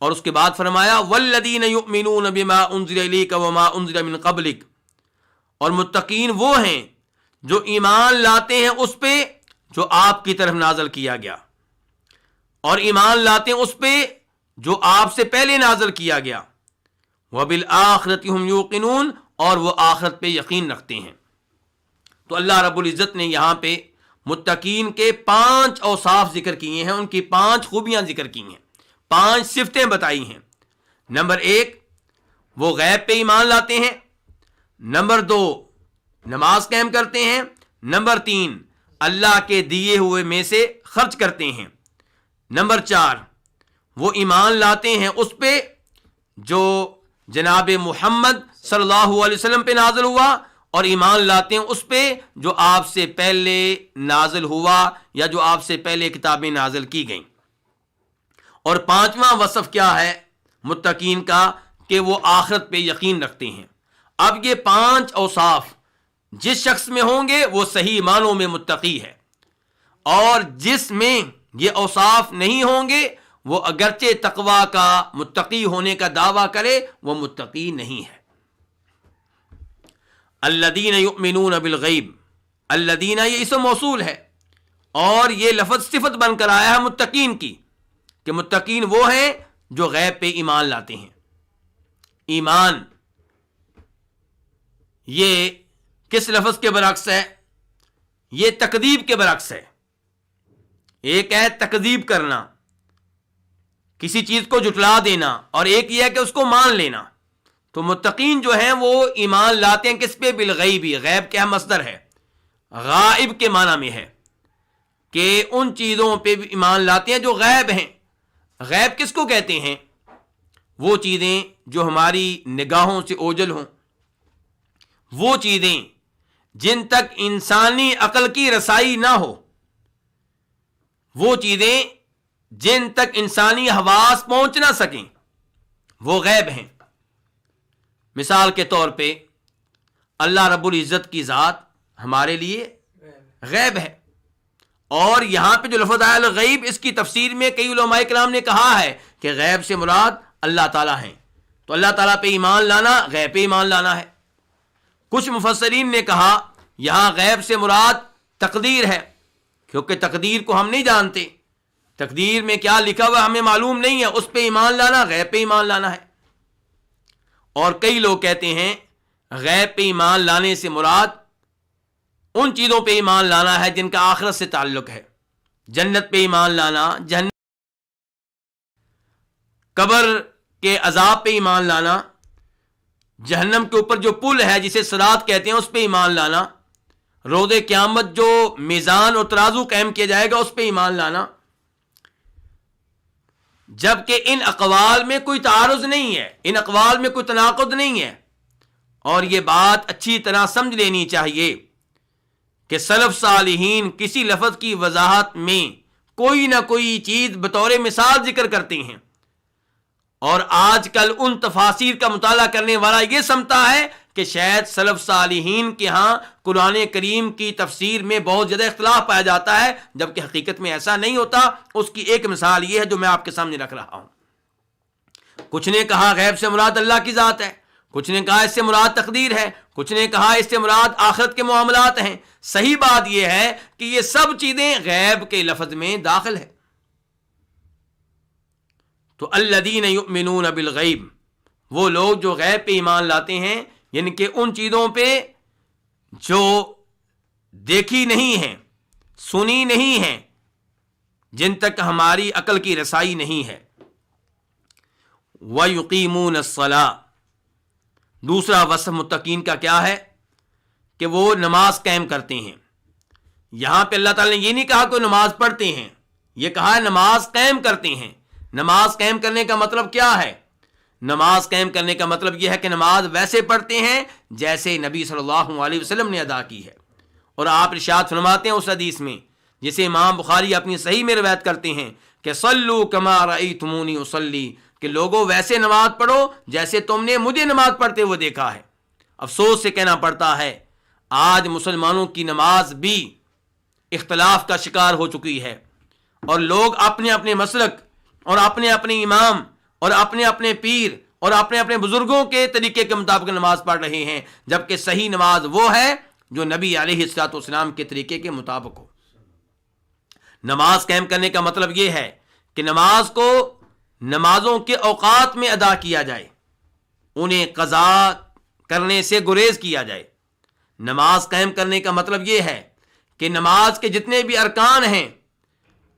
اور اس کے بعد فرمایا وَالَّذِينَ يُؤْمِنُونَ بِمَا أُنزِلَ إِلَيْكَ وَمَا أُنزِلَ مِن قَبْلِكَ، اور متقین وہ ہیں جو ایمان لاتے ہیں اس پہ جو آپ کی طرف نازل کیا گیا، اور ایمان لاتے ہیں اس پہ جو آپ سے پہلے نازل کیا گیا. وَبِالْآخِرَةِ هُمْ يُوقِنُونَ، اور وہ آخرت پہ یقین رکھتے ہیں. تو اللہ رب العزت نے یہاں پہ متقین کے 5 اوصاف ذکر کیے ہیں، ان کی 5 خوبیاں ذکر کی ہیں، 5 صفتیں بتائی ہیں. نمبر 1 وہ غیب پہ ایمان لاتے ہیں. نمبر 2 نماز قائم کرتے ہیں. نمبر 3 اللہ کے دیے ہوئے میں سے خرچ کرتے ہیں. نمبر 4 وہ ایمان لاتے ہیں اس پہ جو جناب محمد صلی اللہ علیہ وسلم پہ نازل ہوا، اور ایمان لاتے ہیں اس پہ جو آپ سے پہلے نازل ہوا یا جو آپ سے پہلے کتابیں نازل کی گئیں. اور 5واں وصف کیا ہے متقین کا؟ کہ وہ آخرت پہ یقین رکھتے ہیں. اب یہ 5 اوصاف جس شخص میں ہوں گے وہ صحیح معنوں میں متقی ہے، اور جس میں یہ اوصاف نہیں ہوں گے وہ اگرچہ تقوی کا متقی ہونے کا دعویٰ کرے وہ متقی نہیں ہے. الذین یؤمنون بالغیب، الذین یہ اسم موصول ہے اور یہ لفظ صفت بن کر آیا ہے متقین کی، کہ متقین وہ ہیں جو غیب پہ ایمان لاتے ہیں. ایمان یہ کس لفظ کے برعکس ہے؟ یہ تکذیب کے برعکس ہے. ایک ہے تکذیب کرنا، کسی چیز کو جھٹلا دینا، اور ایک یہ ہے کہ اس کو مان لینا. تو متقین جو ہیں وہ ایمان لاتے ہیں کس پہ؟ بالغیبی. غیب کیا مصدر ہے؟ غائب کے معنی میں ہے کہ ان چیزوں پہ بھی ایمان لاتے ہیں جو غیب ہیں. غیب کس کو کہتے ہیں؟ وہ چیزیں جو ہماری نگاہوں سے اوجھل ہوں، وہ چیزیں جن تک انسانی عقل کی رسائی نہ ہو، وہ چیزیں جن تک انسانی حواس پہنچ نہ سکیں، وہ غیب ہیں. مثال کے طور پہ اللہ رب العزت کی ذات ہمارے لیے غیب ہے. اور یہاں پہ جو لفظ آیا الغیب، اس کی تفسیر میں کئی علماء کرام نے کہا ہے کہ غیب سے مراد اللہ تعالیٰ ہیں. تو اللہ تعالیٰ پہ ایمان لانا غیب پہ ایمان لانا ہے. کچھ مفسرین نے کہا یہاں غیب سے مراد تقدیر ہے، کیونکہ تقدیر کو ہم نہیں جانتے، تقدیر میں کیا لکھا ہوا ہمیں معلوم نہیں ہے، اس پہ ایمان لانا غیب پہ ایمان لانا ہے۔ اور کئی لوگ کہتے ہیں غیب پہ ایمان لانے سے مراد ان چیزوں پہ ایمان لانا ہے جن کا آخرت سے تعلق ہے، جنت پہ ایمان لانا، قبر کے عذاب پہ ایمان لانا، جہنم کے اوپر جو پل ہے جسے صراط کہتے ہیں اس پہ ایمان لانا، روز قیامت جو میزان اور ترازو قائم کیا جائے گا اس پہ ایمان لانا، جبکہ ان اقوال میں کوئی تعارض نہیں ہے، ان اقوال میں کوئی تناقض نہیں ہے۔ اور یہ بات اچھی طرح سمجھ لینی چاہیے کہ سلف صالحین کسی لفظ کی وضاحت میں کوئی نہ کوئی چیز بطور مثال ذکر کرتے ہیں، اور آج کل ان تفاسیر کا مطالعہ کرنے والا یہ سمجھتا ہے کہ شاید سلف صالحین کے ہاں قرآن کریم کی تفسیر میں بہت زیادہ اختلاف پایا جاتا ہے، جبکہ حقیقت میں ایسا نہیں ہوتا۔ اس کی ایک مثال یہ ہے جو میں آپ کے سامنے رکھ رہا ہوں۔ کچھ نے کہا غیب سے مراد اللہ کی ذات ہے، کچھ نے کہا اس سے مراد تقدیر ہے، کچھ نے کہا اس سے مراد آخرت کے معاملات ہیں۔ صحیح بات یہ ہے کہ یہ سب چیزیں غیب کے لفظ میں داخل ہے۔ تو الذین یؤمنون بالغیب، وہ لوگ جو غیب پہ ایمان لاتے ہیں، یعنی کہ ان چیزوں پہ جو دیکھی نہیں ہیں، سنی نہیں ہیں، جن تک ہماری عقل کی رسائی نہیں ہے۔ وَيُقِيمُونَ الصَّلَاةَ، دوسرا وصف متقین کا کیا ہے کہ وہ نماز قائم کرتے ہیں۔ یہاں پہ اللہ تعالیٰ نے یہ نہیں کہا کہ نماز پڑھتے ہیں، یہ کہا ہے نماز قائم کرتے ہیں۔ نماز قائم کرنے کا مطلب کیا ہے؟ نماز قائم کرنے کا مطلب یہ ہے کہ نماز ویسے پڑھتے ہیں جیسے نبی صلی اللہ علیہ وسلم نے ادا کی ہے۔ اور آپ ارشاد فرماتے ہیں اس حدیث میں جسے امام بخاری اپنی صحیح میں روایت کرتے ہیں کہ صلو کما رأیتمونی اصلی، کہ لوگوں ویسے نماز پڑھو جیسے تم نے مجھے نماز پڑھتے ہوئے دیکھا ہے۔ افسوس سے کہنا پڑتا ہے آج مسلمانوں کی نماز بھی اختلاف کا شکار ہو چکی ہے، اور لوگ اپنے اپنے مسلک اور اپنے اپنے امام اور اپنے اپنے پیر اور اپنے اپنے بزرگوں کے طریقے کے مطابق نماز پڑھ رہے ہیں، جبکہ صحیح نماز وہ ہے جو نبی علیہ الصلوۃ والسلام کے طریقے کے مطابق ہو۔ نماز قائم کرنے کا مطلب یہ ہے کہ نماز کو نمازوں کے اوقات میں ادا کیا جائے، انہیں قضا کرنے سے گریز کیا جائے۔ نماز قائم کرنے کا مطلب یہ ہے کہ نماز کے جتنے بھی ارکان ہیں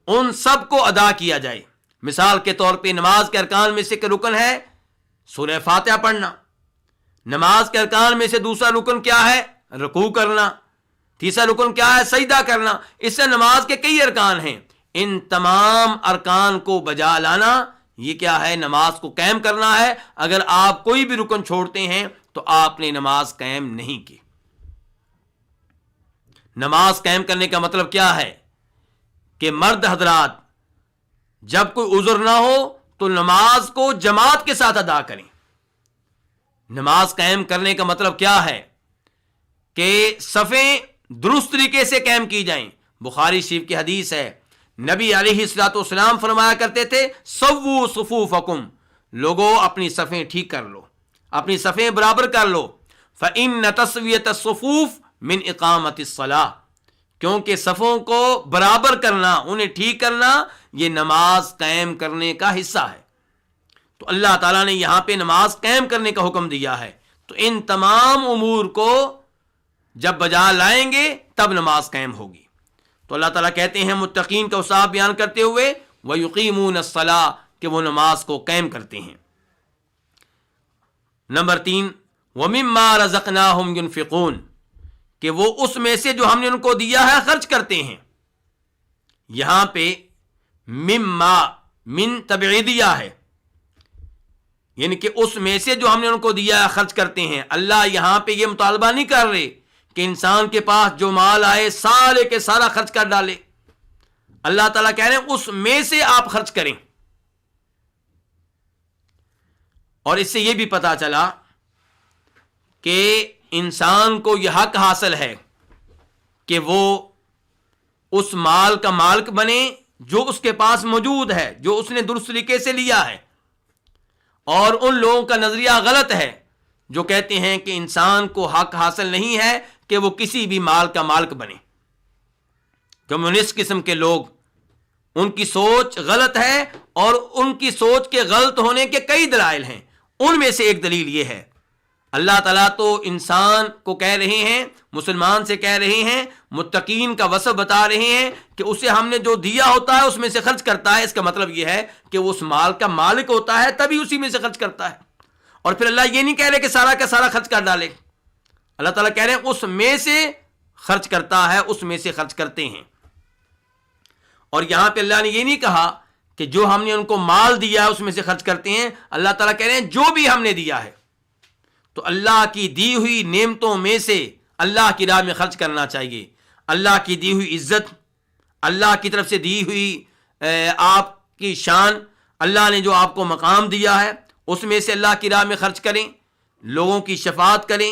ان سب کو ادا کیا جائے۔ مثال کے طور پہ نماز کے ارکان میں سے ایک رکن ہے سورہ فاتحہ پڑھنا، نماز کے ارکان میں سے دوسرا رکن کیا ہے؟ رکوع کرنا، تیسرا رکن کیا ہے؟ سجدہ کرنا۔ اس سے نماز کے کئی ارکان ہیں، ان تمام ارکان کو بجا لانا یہ کیا ہے؟ نماز کو قائم کرنا ہے۔ اگر آپ کوئی بھی رکن چھوڑتے ہیں تو آپ نے نماز قائم نہیں کی۔ نماز قائم کرنے کا مطلب کیا ہے کہ مرد حضرات جب کوئی عذر نہ ہو تو نماز کو جماعت کے ساتھ ادا کریں۔ نماز قائم کرنے کا مطلب کیا ہے کہ صفیں درست طریقے سے قائم کی جائیں۔ بخاری شریف کی حدیث ہے، نبی علیہ الصلوۃ والسلام فرمایا کرتے تھے سووا صفوفکم، لوگوں اپنی صفیں ٹھیک کر لو، اپنی صفیں برابر کر لو۔ فإن تسویۃ الصفوف من اقامت الصلاۃ، کیونکہ صفوں کو برابر کرنا، انہیں ٹھیک کرنا یہ نماز قائم کرنے کا حصہ ہے۔ تو اللہ تعالیٰ نے یہاں پہ نماز قائم کرنے کا حکم دیا ہے، تو ان تمام امور کو جب بجا لائیں گے تب نماز قائم ہوگی۔ تو اللہ تعالیٰ کہتے ہیں متقین کا اوصاف بیان کرتے ہوئے وَيُقِيمُونَ الصَّلَاةَ، کہ وہ نماز کو قائم کرتے ہیں۔ نمبر 3 وَمِمَّا رَزَقْنَاهُمْ يُنْفِقُونَ، کہ وہ اس میں سے جو ہم نے ان کو دیا ہے خرچ کرتے ہیں۔ یہاں پہ مما من تبعیدیہ ہے، یعنی کہ اس میں سے جو ہم نے ان کو دیا ہے خرچ کرتے ہیں۔ اللہ یہاں پہ یہ مطالبہ نہیں کر رہے کہ انسان کے پاس جو مال آئے سارے کے سارا خرچ کر ڈالے۔ اللہ تعالیٰ کہہ رہے ہیں اس میں سے آپ خرچ کریں۔ اور اس سے یہ بھی پتا چلا کہ انسان کو یہ حق حاصل ہے کہ وہ اس مال کا مالک بنے جو اس کے پاس موجود ہے، جو اس نے درست طریقے سے لیا ہے۔ اور ان لوگوں کا نظریہ غلط ہے جو کہتے ہیں کہ انسان کو حق حاصل نہیں ہے کہ وہ کسی بھی مال کا مالک بنے. کمیونسٹ قسم کے لوگ، ان کی سوچ غلط ہے، اور ان کی سوچ کے غلط ہونے کے کئی دلائل ہیں. ان میں سے ایک دلیل یہ ہے، اللہ تعالیٰ تو انسان کو کہہ رہے ہیں، مسلمان سے کہہ رہے ہیں، متقین کا وصف بتا رہے ہیں کہ اسے ہم نے جو دیا ہوتا ہے اس میں سے خرچ کرتا ہے. اس کا مطلب یہ ہے کہ وہ اس مال کا مالک ہوتا ہے تبھی اسی میں سے خرچ کرتا ہے. اور پھر اللہ یہ نہیں کہہ رہے کہ سارا کا سارا خرچ کر ڈالے. اللہ تعالیٰ کہہ رہے ہیں اس میں سے خرچ کرتا ہے، اس میں سے خرچ کرتے ہیں. اور یہاں پہ اللہ نے یہ نہیں کہا کہ جو ہم نے ان کو مال دیا ہے اس میں سے خرچ کرتے ہیں. اللہ تعالیٰ کہہ رہے ہیں جو بھی ہم نے دیا ہے تو اللہ کی دی ہوئی نعمتوں میں سے اللہ کی راہ میں خرچ کرنا چاہیے. اللہ کی دی ہوئی عزت، اللہ کی طرف سے دی ہوئی آپ کی شان، اللہ نے جو آپ کو مقام دیا ہے اس میں سے اللہ کی راہ میں خرچ کریں، لوگوں کی شفاعت کریں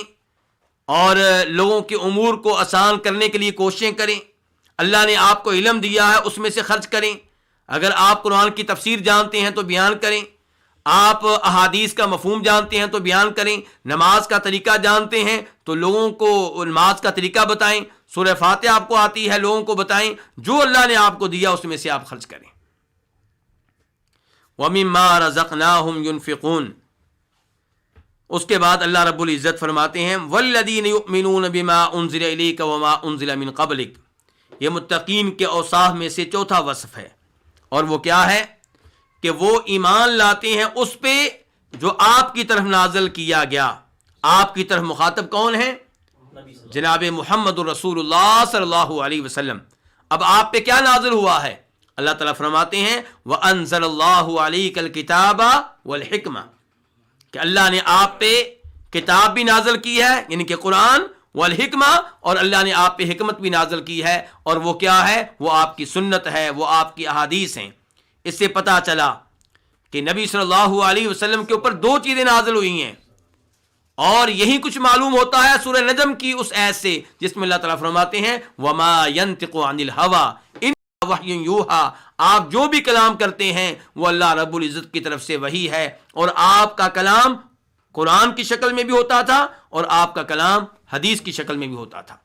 اور لوگوں کے امور کو آسان کرنے کے لیے کوششیں کریں. اللہ نے آپ کو علم دیا ہے اس میں سے خرچ کریں. اگر آپ قرآن کی تفسیر جانتے ہیں تو بیان کریں، آپ احادیث کا مفہوم جانتے ہیں تو بیان کریں، نماز کا طریقہ جانتے ہیں تو لوگوں کو نماز کا طریقہ بتائیں، سورہ فاتحہ آپ کو آتی ہے لوگوں کو بتائیں. جو اللہ نے آپ کو دیا اس میں سے آپ خرچ کریں. وَمِمَّا رَزَقْنَاهُمْ يُنْفِقُونَ. اس کے بعد اللہ رب العزت فرماتے ہیں وَالَّذِينَ يُؤْمِنُونَ بِمَا أُنزِلَ إِلَيْكَ وَمَا أُنزِلَ مِن قَبْلِكَ. یہ متقین کے اوصاف میں سے چوتھا وصف ہے، اور وہ کیا ہے کہ وہ ایمان لاتے ہیں اس پہ جو آپ کی طرف نازل کیا گیا. آپ کی طرف مخاطب کون ہے؟ جناب محمد رسول اللہ صلی اللہ علیہ وسلم. اب آپ پہ کیا نازل ہوا ہے؟ اللہ تعالیٰ فرماتے ہیں وَأَنزَلَ اللَّهُ عَلَيْكَ الْكِتَابَ وَالْحِكْمَةَ، کہ اللہ نے آپ پہ کتاب بھی نازل کی ہے یعنی کہ قرآن، والحکمہ، اور اللہ نے آپ پہ حکمت بھی نازل کی ہے. اور وہ کیا ہے؟ وہ آپ کی سنت ہے، وہ آپ کی احادیث ہیں. اس سے پتہ چلا کہ نبی صلی اللہ علیہ وسلم کے اوپر دو چیزیں نازل ہوئی ہیں، اور یہی کچھ معلوم ہوتا ہے سورہ نجم کی اس آیت سے جس میں اللہ تعالیٰ فرماتے ہیں وَمَا يَنْتِقُ عَنِ الْهَوَىٰ إِنْ وَحْيٌ يُوحَىٰ. آپ جو بھی کلام کرتے ہیں وہ اللہ رب العزت کی طرف سے وحی ہے. اور آپ کا کلام قرآن کی شکل میں بھی ہوتا تھا اور آپ کا کلام حدیث کی شکل میں بھی ہوتا تھا.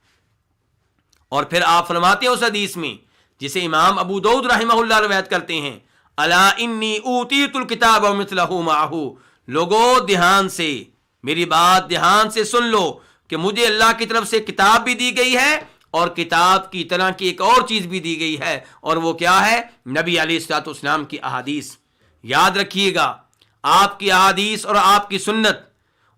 اور پھر آپ فرماتے ہیں اس حدیث میں جسے امام ابو داؤد رحمہ اللہ روایت کرتے ہیں الا انی اوتیت الکتاب ومثلہ معہ. لوگو دھیان سے میری بات دھیان سے سن لو کہ مجھے اللہ کی طرف سے کتاب بھی دی گئی ہے اور کتاب کی طرح کی ایک اور چیز بھی دی گئی ہے، اور وہ کیا ہے؟ نبی علیہ الصلوۃ والسلام کی احادیث. یاد رکھیے گا آپ کی احادیث اور آپ کی سنت،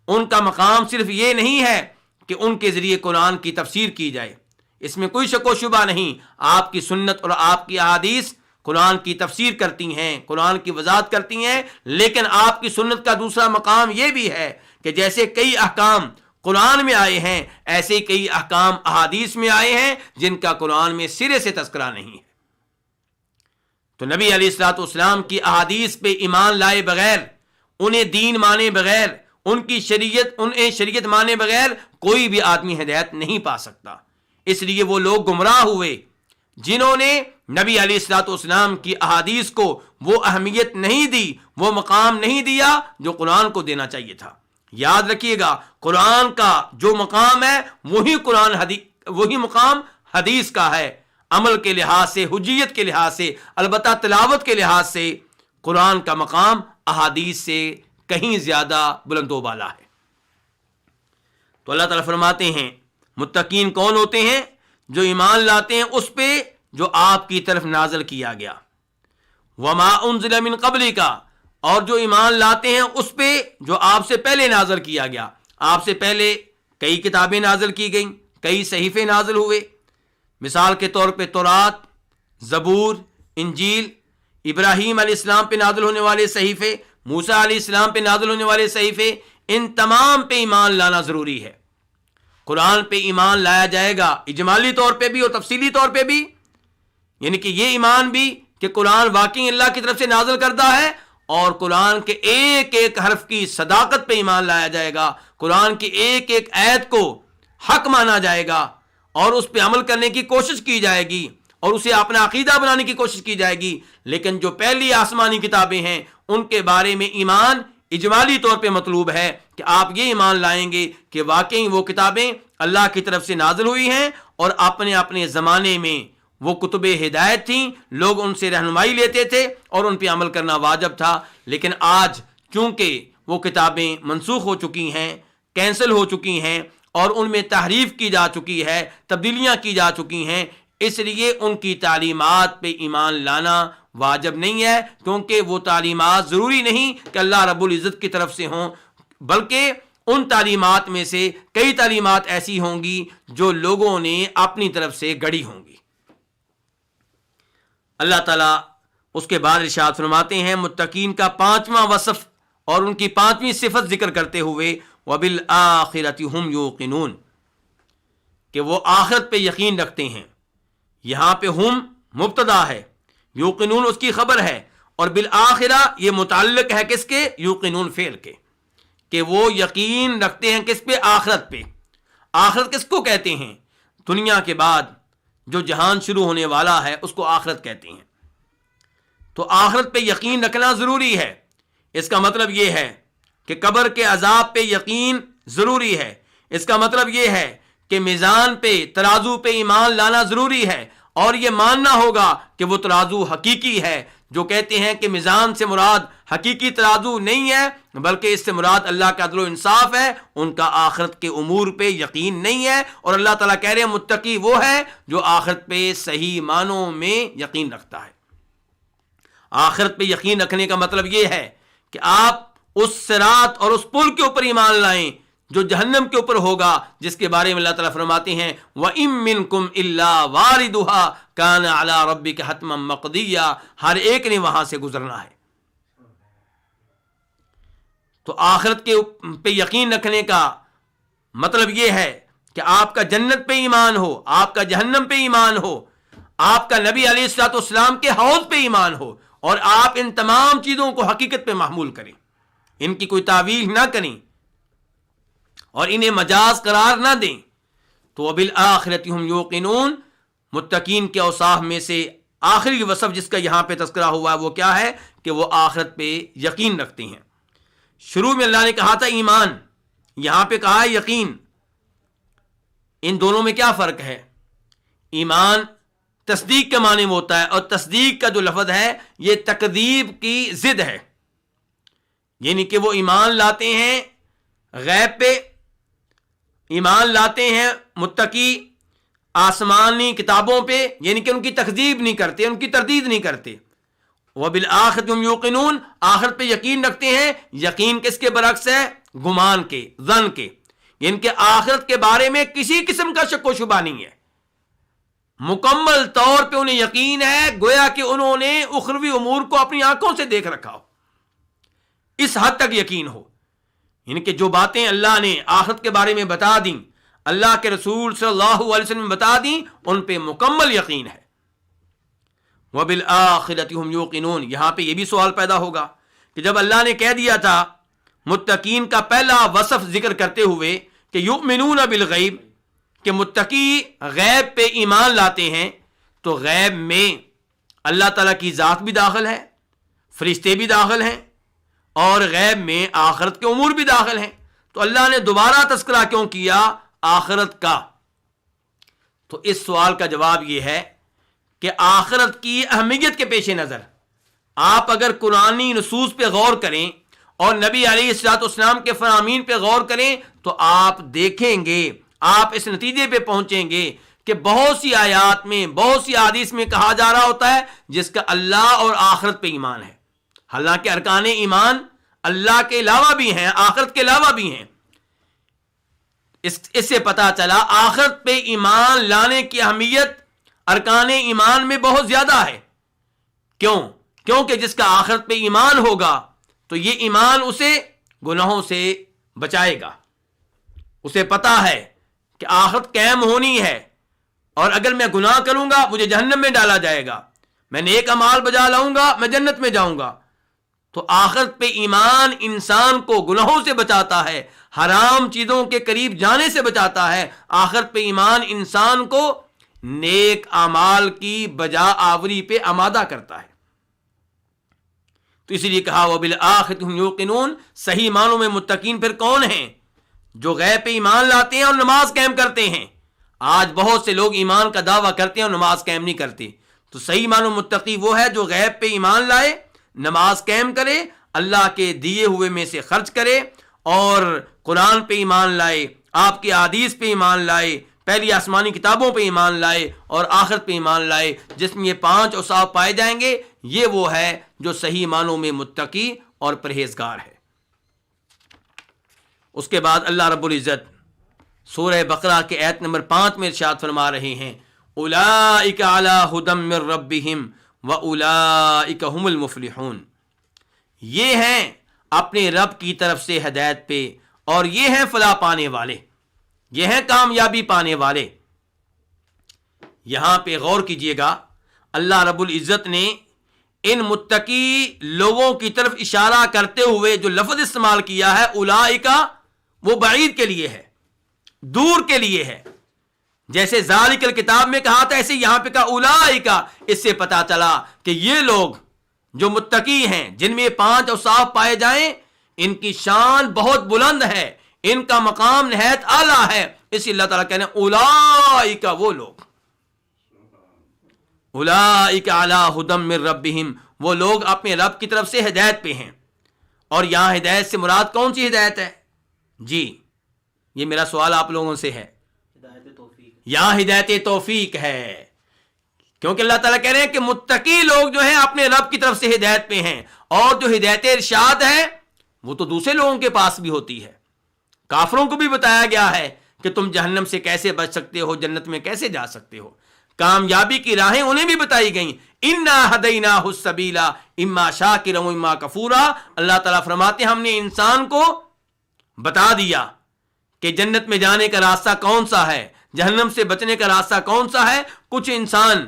ان کا مقام صرف یہ نہیں ہے کہ ان کے ذریعے قرآن کی تفسیر کی جائے، اس میں کوئی شک و شبہ نہیں. آپ کی سنت اور آپ کی احادیث قرآن کی تفسیر کرتی ہیں، قرآن کی وضاحت کرتی ہیں، لیکن آپ کی سنت کا دوسرا مقام یہ بھی ہے کہ جیسے کئی احکام قرآن میں آئے ہیں ایسے کئی احکام احادیث میں آئے ہیں جن کا قرآن میں سرے سے تذکرہ نہیں ہے. تو نبی علیہ الصلوۃ والسلام کی احادیث پہ ایمان لائے بغیر، انہیں دین مانے بغیر، انہیں شریعت مانے بغیر کوئی بھی آدمی ہدایت نہیں پا سکتا. اس لیے وہ لوگ گمراہ ہوئے جنہوں نے نبی علیہ الصلوۃ والسلام کی احادیث کو وہ اہمیت نہیں دی، وہ مقام نہیں دیا جو قرآن کو دینا چاہیے تھا. یاد رکھیے گا قرآن کا جو مقام ہے وہی مقام حدیث کا ہے. عمل کے لحاظ سے، حجیت کے لحاظ سے، البتہ تلاوت کے لحاظ سے قرآن کا مقام احادیث سے کہیں زیادہ بلند و بالا ہے. تو اللہ تعالیٰ فرماتے ہیں متقین کون ہوتے ہیں؟ جو ایمان لاتے ہیں اس پہ جو آپ کی طرف نازل کیا گیا. وما انزل من قبل کا، اور جو ایمان لاتے ہیں اس پہ جو آپ سے پہلے نازل کیا گیا. آپ سے پہلے کئی کتابیں نازل کی گئیں، کئی صحیفے نازل ہوئے. مثال کے طور پہ تورات، زبور، انجیل، ابراہیم علیہ السلام پہ نازل ہونے والے صحیفے، موسیٰ علیہ السلام پہ نازل ہونے والے صحیفے، ان تمام پہ ایمان لانا ضروری ہے. قرآن پہ ایمان لایا جائے گا اجمالی طور پہ بھی اور تفصیلی طور پہ بھی، یعنی کہ یہ ایمان بھی کہ قرآن واقعی اللہ کی طرف سے نازل کردہ ہے، اور قرآن کے ایک ایک حرف کی صداقت پہ ایمان لایا جائے گا. قرآن کی ایک ایک آیت کو حق مانا جائے گا اور اس پہ عمل کرنے کی کوشش کی جائے گی اور اسے اپنا عقیدہ بنانے کی کوشش کی جائے گی. لیکن جو پہلی آسمانی کتابیں ہیں ان کے بارے میں ایمان اجمالی طور پہ مطلوب ہے کہ آپ یہ ایمان لائیں گے کہ واقعی وہ کتابیں اللہ کی طرف سے نازل ہوئی ہیں اور اپنے اپنے زمانے میں وہ کتب ہدایت تھیں، لوگ ان سے رہنمائی لیتے تھے اور ان پہ عمل کرنا واجب تھا. لیکن آج چونکہ وہ کتابیں منسوخ ہو چکی ہیں، کینسل ہو چکی ہیں اور ان میں تحریف کی جا چکی ہے، تبدیلیاں کی جا چکی ہیں، اس لیے ان کی تعلیمات پہ ایمان لانا واجب نہیں ہے، کیونکہ وہ تعلیمات ضروری نہیں کہ اللہ رب العزت کی طرف سے ہوں، بلکہ ان تعلیمات میں سے کئی تعلیمات ایسی ہوں گی جو لوگوں نے اپنی طرف سے گڑھی ہوں گی. اللہ تعالیٰ اس کے بعد ارشاد فرماتے ہیں متقین کا 5واں وصف اور ان کی 5ویں صفت ذکر کرتے ہوئے وَبِالْآخِرَةِ هُمْ يُوقِنُونَ، کہ وہ آخرت پہ یقین رکھتے ہیں. یہاں پہ ہم مبتدا ہے، یوقنون اس کی خبر ہے، اور بالآخرہ یہ متعلق ہے کس کے؟ یوقنون فعل کے، کہ وہ یقین رکھتے ہیں کس پہ؟ آخرت پہ. آخرت کس کو کہتے ہیں؟ دنیا کے بعد جو جہان شروع ہونے والا ہے اس کو آخرت کہتے ہیں. تو آخرت پہ یقین رکھنا ضروری ہے. اس کا مطلب یہ ہے کہ قبر کے عذاب پہ یقین ضروری ہے. اس کا مطلب یہ ہے کہ میزان پہ، ترازو پہ ایمان لانا ضروری ہے، اور یہ ماننا ہوگا کہ وہ ترازو حقیقی ہے. جو کہتے ہیں کہ میزان سے مراد حقیقی ترازو نہیں ہے بلکہ اس سے مراد اللہ کا عدل و انصاف ہے، ان کا آخرت کے امور پہ یقین نہیں ہے. اور اللہ تعالیٰ کہہ رہے ہیں متقی وہ ہے جو آخرت پہ صحیح معنوں میں یقین رکھتا ہے. آخرت پہ یقین رکھنے کا مطلب یہ ہے کہ آپ اس صراط اور اس پل کے اوپر ایمان لائیں جو جہنم کے اوپر ہوگا، جس کے بارے میں اللہ تعالیٰ فرماتے ہیں وَإِن مِّنكُمْ إِلَّا وَارِدُهَا كَانَ عَلَىٰ رَبِّكَ حَتْمًا مَّقْضِيًّا، ہر ایک نے وہاں سے گزرنا ہے. تو آخرت کے پہ یقین رکھنے کا مطلب یہ ہے کہ آپ کا جنت پہ ایمان ہو، آپ کا جہنم پہ ایمان ہو، آپ کا نبی علیہ الصلوۃ والسلام کے حوض پہ ایمان ہو، اور آپ ان تمام چیزوں کو حقیقت پہ محمول کریں، ان کی کوئی تعویل نہ کریں اور انہیں مجاز قرار نہ دیں. تو وَبِالْآخِرَةِ هُمْ يُوقِنُونَ، متقین کے اوصاف میں سے آخری وصف جس کا یہاں پہ تذکرہ ہوا ہے وہ کیا ہے؟ کہ وہ آخرت پہ یقین رکھتے ہیں. شروع میں اللہ نے کہا تھا ایمان، یہاں پہ کہا ہے یقین. ان دونوں میں کیا فرق ہے؟ ایمان تصدیق کے معنی میں ہوتا ہے، اور تصدیق کا جو لفظ ہے یہ تکذیب کی ضد ہے. یعنی کہ وہ ایمان لاتے ہیں غیب پہ، ایمان لاتے ہیں متقی آسمانی کتابوں پہ، یعنی کہ ان کی تکذیب نہیں کرتے، ان کی تردید نہیں کرتے. وَبِالْآخِرَةِ هُمْ يُوقِنُونَ، آخرت پہ یقین رکھتے ہیں. یقین کس کے برعکس ہے؟ گمان کے، ظن کے. یعنی کہ آخرت کے بارے میں کسی قسم کا شک و شبہ نہیں ہے، مکمل طور پہ انہیں یقین ہے، گویا کہ انہوں نے اخروی امور کو اپنی آنکھوں سے دیکھ رکھا ہو، اس حد تک یقین ہو. یعنی کہ جو باتیں اللہ نے آخرت کے بارے میں بتا دیں، اللہ کے رسول صلی اللہ علیہ وسلم بتا دیں، ان پہ مکمل یقین ہے. وَبِالْآخِرَةِ هُمْ يُوقِنُونَ، یہاں پہ یہ بھی سوال پیدا ہوگا کہ جب اللہ نے کہہ دیا تھا متقین کا پہلا وصف ذکر کرتے ہوئے کہ یؤمنون بالغیب، کہ متقی غیب پہ ایمان لاتے ہیں، تو غیب میں اللہ تعالیٰ کی ذات بھی داخل ہے، فرشتے بھی داخل ہیں، اور غیب میں آخرت کے امور بھی داخل ہیں. تو اللہ نے دوبارہ تذکرہ کیوں کیا آخرت کا؟ تو اس سوال کا جواب یہ ہے کہ آخرت کی اہمیت کے پیش نظر آپ اگر قرآنی نصوص پہ غور کریں اور نبی علیہ الصلوۃ والسلام کے فرامین پہ غور کریں تو آپ دیکھیں گے، آپ اس نتیجے پہ پہنچیں گے کہ بہت سی آیات میں، بہت سی احادیث میں کہا جا رہا ہوتا ہے جس کا اللہ اور آخرت پہ ایمان ہے. حالانکہ ارکان ایمان اللہ کے علاوہ بھی ہیں، آخرت کے علاوہ بھی ہیں. اس سے پتہ چلا آخرت پہ ایمان لانے کی اہمیت ارکان ایمان میں بہت زیادہ ہے. کیوں؟ کیونکہ جس کا آخرت پہ ایمان ہوگا تو یہ ایمان اسے گناہوں سے بچائے گا. اسے پتہ ہے کہ آخرت قائم ہونی ہے، اور اگر میں گناہ کروں گا مجھے جہنم میں ڈالا جائے گا، میں نیک اعمال بجا لاؤں گا میں جنت میں جاؤں گا. تو آخرت پہ ایمان انسان کو گناہوں سے بچاتا ہے، حرام چیزوں کے قریب جانے سے بچاتا ہے. آخرت پہ ایمان انسان کو نیک اعمال کی بجا آوری پہ آمادہ کرتا ہے. تو اسی لیے کہا وبالآخرۃ هم یوقنون، صحیح معنوں میں متقین پھر کون ہیں؟ جو غیب پہ ایمان لاتے ہیں اور نماز قائم کرتے ہیں۔ آج بہت سے لوگ ایمان کا دعویٰ کرتے ہیں اور نماز قائم نہیں کرتے، تو صحیح معنوں متقی وہ ہے جو غیب پہ ایمان لائے، نماز قائم کرے، اللہ کے دیے ہوئے میں سے خرچ کرے، اور قرآن پہ ایمان لائے، آپ کے احادیث پہ ایمان لائے، پہلی آسمانی کتابوں پہ ایمان لائے، اور آخرت پہ ایمان لائے، جس میں یہ 5 اوصاف پائے جائیں گے۔ یہ وہ ہے جو صحیح معنوں میں متقی اور پرہیزگار ہے۔ اس کے بعد اللہ رب العزت سورہ بقرہ کے آیت نمبر 5 میں ارشاد فرما رہے ہیں اولئک علی ھدی من ربہم واولئک ھم المفلحون، یہ ہیں اپنے رب کی طرف سے ہدایت پہ، اور یہ ہیں فلاح پانے والے، یہ ہیں کامیابی پانے والے۔ یہاں پہ غور کیجئے گا، اللہ رب العزت نے ان متقی لوگوں کی طرف اشارہ کرتے ہوئے جو لفظ استعمال کیا ہے اولئک، وہ بعید کے لیے ہے، دور کے لیے ہے۔ جیسے ذالک الکتاب میں کہا تھا، ایسے یہاں پہ کہا اولئک۔ اس سے پتا چلا کہ یہ لوگ جو متقی ہیں، جن میں 5 اوصاف پائے جائیں، ان کی شان بہت بلند ہے، ان کا مقام نہایت اعلیٰ ہے۔ اسی اللہ تعالیٰ کہنے اولئک، وہ لوگ، اولئک علی ھدی من ربہم، وہ لوگ اپنے رب کی طرف سے ہدایت پہ ہیں۔ اور یہاں ہدایت سے مراد کون سی ہدایت ہے؟ جی یہ میرا سوال آپ لوگوں سے ہے۔ یہاں ہدایت توفیق ہے، کیونکہ اللہ تعالیٰ کہہ رہے ہیں کہ متقی لوگ جو ہیں اپنے رب کی طرف سے ہدایت پہ ہیں، اور جو ہدایت ارشاد ہے وہ تو دوسرے لوگوں کے پاس بھی ہوتی ہے۔ کافروں کو بھی بتایا گیا ہے کہ تم جہنم سے کیسے بچ سکتے ہو، جنت میں کیسے جا سکتے ہو۔ کامیابی کی راہیں انہیں بھی بتائی گئیں، انا ہدیناہ السبیل اما شاکرا و اما کفورا۔ اللہ تعالیٰ فرماتے ہیں ہم نے انسان کو بتا دیا کہ جنت میں جانے کا راستہ کون سا ہے، جہنم سے بچنے کا راستہ کون سا ہے۔ کچھ انسان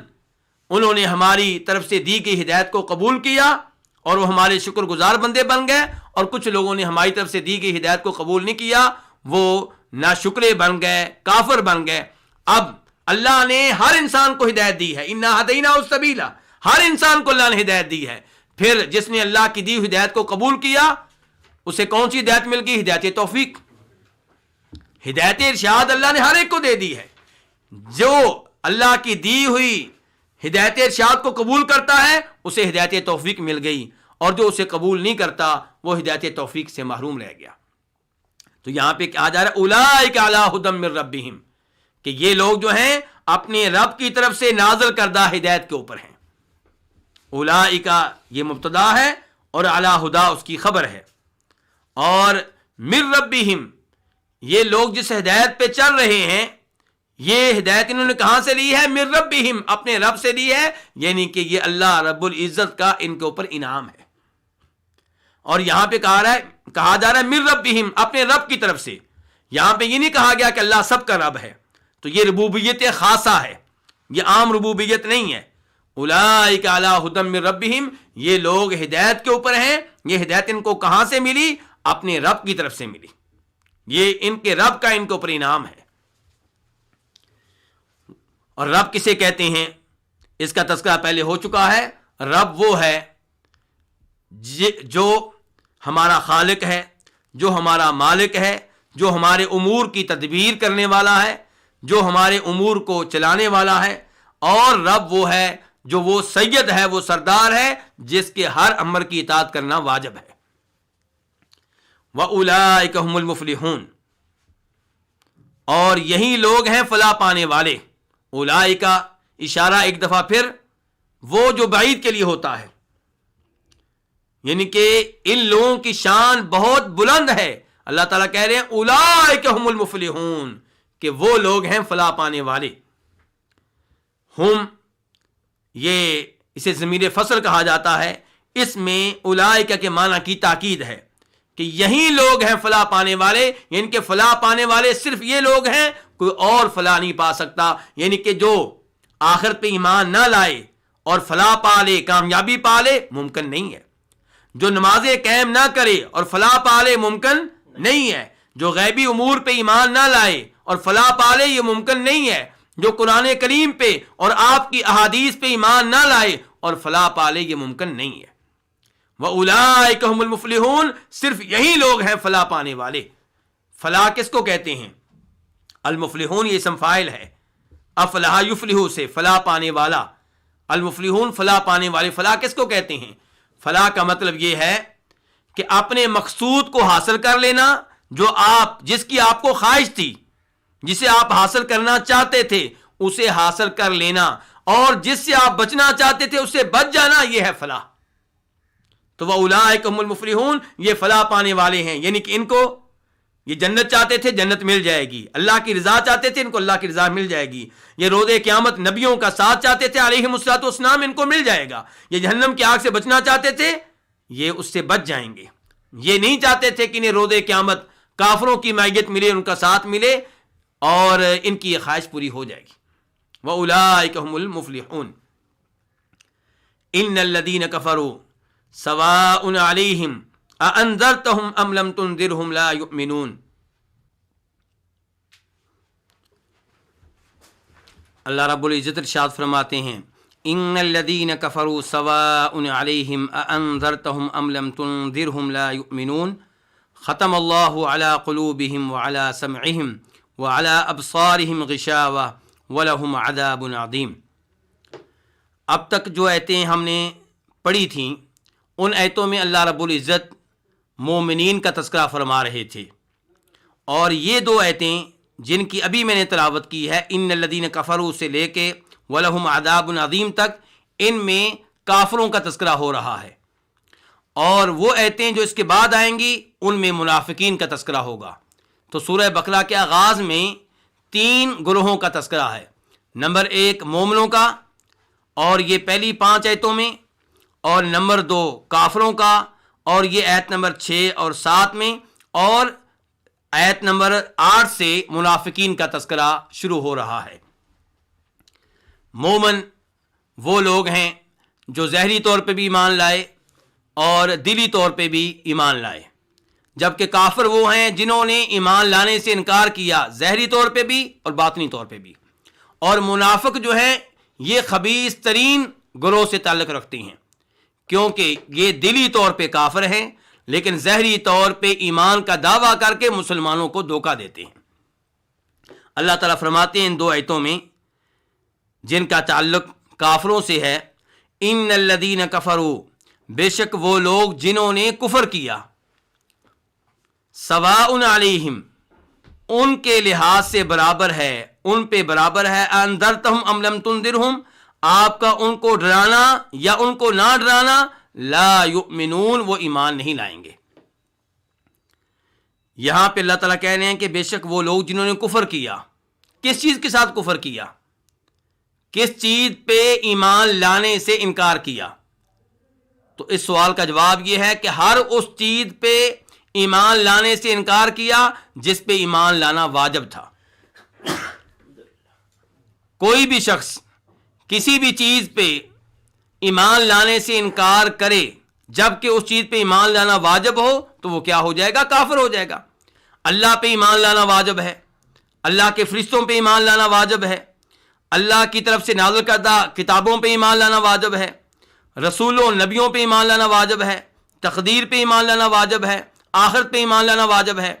انہوں نے ہماری طرف سے دی گئی ہدایت کو قبول کیا اور وہ ہمارے شکر گزار بندے بن گئے، اور کچھ لوگوں نے ہماری طرف سے دی گئی ہدایت کو قبول نہیں کیا، وہ ناشکرے بن گئے، کافر بن گئے۔ اب اللہ نے ہر انسان کو ہدایت دی ہے، انا ہدیناہ السبیل، ہر انسان کو اللہ نے ہدایت دی ہے۔ پھر جس نے اللہ کی دی ہوئی ہدایت کو قبول کیا، اسے کون سی ہدایت مل گئی؟ ہدایت توفیق، ہدایت ارشاد اللہ نے ہر ایک کو دے دی ہے۔ جو اللہ کی دی ہوئی ہدایت ارشاد کو قبول کرتا ہے اسے ہدایت توفیق مل گئی، اور جو اسے قبول نہیں کرتا وہ ہدایت توفیق سے محروم رہ گیا۔ تو یہاں پہ کہا جا رہا ہے اولئک علی ھدی من ربہم، کہ یہ لوگ جو ہیں اپنے رب کی طرف سے نازل کردہ ہدایت کے اوپر ہیں۔ اولئک یہ مبتدا ہے اور علی ھدی اس کی خبر ہے، اور من ربہم یہ لوگ جس ہدایت پہ چل رہے ہیں، یہ ہدایت انہوں نے کہاں سے لی ہے؟ من ربہم، اپنے رب سے لی ہے، یعنی کہ یہ اللہ رب العزت کا ان کے اوپر انعام ہے۔ اور یہاں پہ کہا جا رہا ہے من ربہم، اپنے رب کی طرف سے۔ یہاں پہ یہ نہیں کہا گیا کہ اللہ سب کا رب ہے، تو یہ ربوبیت خاصہ ہے، یہ عام ربوبیت نہیں ہے۔ اولئک علی ھدی من ربہم، یہ لوگ ہدایت کے اوپر ہیں۔ یہ ہدایت ان کو کہاں سے ملی؟ اپنے رب کی طرف سے ملی، یہ ان کے رب کا ان کے اوپر انعام ہے۔ اور رب کسے کہتے ہیں اس کا تذکرہ پہلے ہو چکا ہے۔ رب وہ ہے جو ہمارا خالق ہے، جو ہمارا مالک ہے، جو ہمارے امور کی تدبیر کرنے والا ہے، جو ہمارے امور کو چلانے والا ہے۔ اور رب وہ ہے جو وہ سید ہے، وہ سردار ہے، جس کے ہر امر کی اطاعت کرنا واجب ہے۔ وَأُولَئِكَ هُمُ الْمُفْلِحُونَ، اور یہی لوگ ہیں فلاح پانے والے۔ اولئک اشارہ ایک دفعہ پھر وہ جو بعید کے لیے ہوتا ہے، یعنی کہ ان لوگوں کی شان بہت بلند ہے۔ اللہ تعالیٰ کہہ رہے ہیں اولئک هم المفلحون، کہ وہ لوگ ہیں فلاح پانے والے۔ ہم، یہ اسے ضمیر فصل کہا جاتا ہے، اس میں اولئک کے معنی کی تاکید ہے کہ یہی لوگ ہیں فلاح پانے والے، یعنی کہ فلاح پانے والے صرف یہ لوگ ہیں، کوئی اور فلاح نہیں پا سکتا۔ یعنی کہ جو آخرت پہ ایمان نہ لائے اور فلاح پا لے، کامیابی پا لے، ممکن نہیں ہے۔ جو نمازیں قائم نہ کرے اور فلاح پا لے، ممکن نہیں ہے۔ جو غیبی امور پہ ایمان نہ لائے اور فلاح پا لے، یہ ممکن نہیں ہے۔ جو قرآن کریم پہ اور آپ کی احادیث پہ ایمان نہ لائے اور فلاح پا لے، یہ ممکن نہیں ہے۔ وَأُولَٰئِكَ هُمُ الْمُفْلِحُونَ، صرف یہی لوگ ہیں فلاح پانے والے۔ فلاح کس کو کہتے ہیں؟ المفلحون یہ اسم فاعل ہے، افلاح یفلح سے فلاح پانے والا، المفلحون فلاح پانے والے۔ فلاح کس کو کہتے ہیں؟ فلاح کا مطلب یہ ہے کہ اپنے مقصود کو حاصل کر لینا، جس کی آپ کو خواہش تھی، جسے آپ حاصل کرنا چاہتے تھے اسے حاصل کر لینا، اور جس سے آپ بچنا چاہتے تھے اس سے بچ جانا، یہ ہے فلاح۔ تو وَأُولَٰئِكَ هُمُ الْمُفْلِحُونَ، یہ فلاح پانے والے ہیں، یعنی کہ ان کو یہ جنت چاہتے تھے، جنت مل جائے گی، اللہ کی رضا چاہتے تھے، ان کو اللہ کی رضا مل جائے گی، یہ روز قیامت نبیوں کا ساتھ چاہتے تھے علیہم الصلوۃ والسلام، ان کو مل جائے گا، یہ جہنم کی آگ سے بچنا چاہتے تھے، یہ اس سے بچ جائیں گے، یہ نہیں چاہتے تھے کہ انہیں روز قیامت کافروں کی معیت ملے، ان کا ساتھ ملے، اور ان کی یہ خواہش پوری ہو جائے گی۔ وَأُولَٰئِكَ هُمُ الْمُفْلِحُونَ إِنَّ الَّذِينَ كَفَرُوا سَوَاءٌ عَلَيْهِمْ أَأَنذَرْتَهُمْ أَمْ لَمْ تُنذِرْهُمْ لَا يُؤْمِنُونَ۔ اللہ رب العزت ارشاد فرماتے ہیں، ان الذین کفروا سواء علیہم اانذرتهم ام لم تنذرهم لا یؤمنون ختم اللہ علی قلوبہم وعلی سمعہم وعلی ابصارہم غشاوہ ولہم عذاب عظیم۔ اب تک جو آیتیں ہم نے پڑھی تھیں، ان آیتوں میں اللہ رب العزت مومنین کا تذکرہ فرما رہے تھے، اور یہ دو آیتیں جن کی ابھی میں نے تلاوت کی ہے، ان الذین کفروا سے لے کے ولہم عذاب عظیم تک، ان میں کافروں کا تذکرہ ہو رہا ہے، اور وہ آیتیں جو اس کے بعد آئیں گی ان میں منافقین کا تذکرہ ہوگا۔ تو سورہ بقرہ کے آغاز میں 3 گروہوں کا تذکرہ ہے، نمبر 1 مومنوں کا، اور یہ پہلی 5 آیتوں میں، اور نمبر 2 کافروں کا، اور یہ آیت نمبر 6 اور 7 میں، اور آیت نمبر 8 سے منافقین کا تذکرہ شروع ہو رہا ہے۔ مومن وہ لوگ ہیں جو ظاہری طور پہ بھی ایمان لائے اور دلی طور پہ بھی ایمان لائے، جبکہ کافر وہ ہیں جنہوں نے ایمان لانے سے انکار کیا، ظاہری طور پہ بھی اور باطنی طور پہ بھی۔ اور منافق جو ہیں یہ خبیث ترین گروہ سے تعلق رکھتے ہیں، کیونکہ یہ دلی طور پہ کافر ہیں لیکن ظاہری طور پہ ایمان کا دعویٰ کر کے مسلمانوں کو دھوکہ دیتے ہیں۔ اللہ تعالیٰ فرماتے ہیں ان 2 آیتوں میں جن کا تعلق کافروں سے ہے، ان الذین کفروا، بے شک وہ لوگ جنہوں نے کفر کیا، سواء علیہم، ان کے لحاظ سے برابر ہے، ان پہ برابر ہے، انذرتہم ام لم تنذرہم، آپ کا ان کو ڈرانا یا ان کو نہ ڈرانا، لا یؤمنون، وہ ایمان نہیں لائیں گے۔ یہاں پہ اللہ تعالیٰ کہہ رہے ہیں کہ بے شک وہ لوگ جنہوں نے کفر کیا، کس چیز کے ساتھ کفر کیا؟ کس چیز پہ ایمان لانے سے انکار کیا؟ تو اس سوال کا جواب یہ ہے کہ ہر اس چیز پہ ایمان لانے سے انکار کیا جس پہ ایمان لانا واجب تھا۔ کوئی بھی شخص کسی بھی چیز پہ ایمان لانے سے انکار کرے جبکہ اس چیز پہ ایمان لانا واجب ہو تو وہ کیا ہو جائے گا؟ کافر ہو جائے گا۔ اللہ پہ ایمان لانا واجب ہے، اللہ کے فرشتوں پہ ایمان لانا واجب ہے، اللہ کی طرف سے نازل کردہ کتابوں پہ ایمان لانا واجب ہے، رسولوں نبیوں پہ ایمان لانا واجب ہے، تقدیر پہ ایمان لانا واجب ہے، آخرت پہ ایمان لانا واجب ہے۔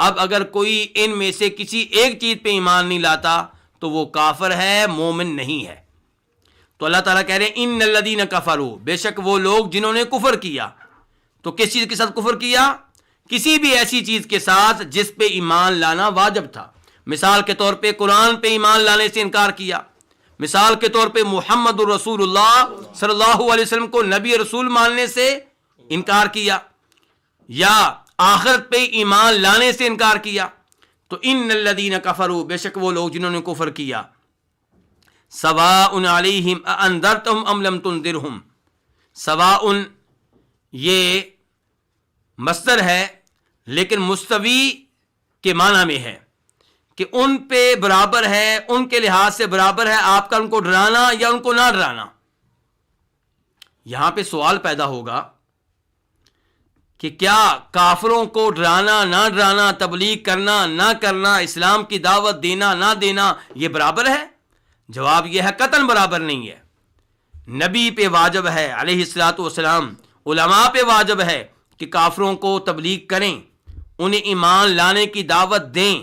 اب اگر کوئی ان میں سے کسی ایک چیز پہ ایمان نہیں لاتا تو وہ کافر ہے، مومن نہیں ہے۔ تو اللہ تعالیٰ کہہ رہے ہیں ان الذین کفروا، بے شک وہ لوگ جنہوں نے کفر کیا۔ تو کس چیز کے ساتھ کفر کیا؟ کسی بھی ایسی چیز کے ساتھ جس پہ ایمان لانا واجب تھا۔ مثال کے طور پہ قرآن پہ ایمان لانے سے انکار کیا، مثال کے طور پہ محمد الرسول اللہ صلی اللہ علیہ وسلم کو نبی رسول ماننے سے انکار کیا، یا آخرت پہ ایمان لانے سے انکار کیا۔ تو ان الذین کفروا، بے شک وہ لوگ جنہوں نے کفر کیا، سواء علیہم اانذرتہم ام لم تنذرہم، سواء یہ مصدر ہے لیکن مستوی کے معنی میں ہے کہ ان پہ برابر ہے، ان کے لحاظ سے برابر ہے آپ کا ان کو ڈرانا یا ان کو نہ ڈرانا۔ یہاں پہ سوال پیدا ہوگا کہ کیا کافروں کو ڈرانا نہ ڈرانا، تبلیغ کرنا نہ کرنا، اسلام کی دعوت دینا نہ دینا یہ برابر ہے؟ جواب یہ ہے قطعاً برابر نہیں ہے۔ نبی پہ واجب ہے علیہ الصلوۃ والسلام علماء پہ واجب ہے کہ کافروں کو تبلیغ کریں، انہیں ایمان لانے کی دعوت دیں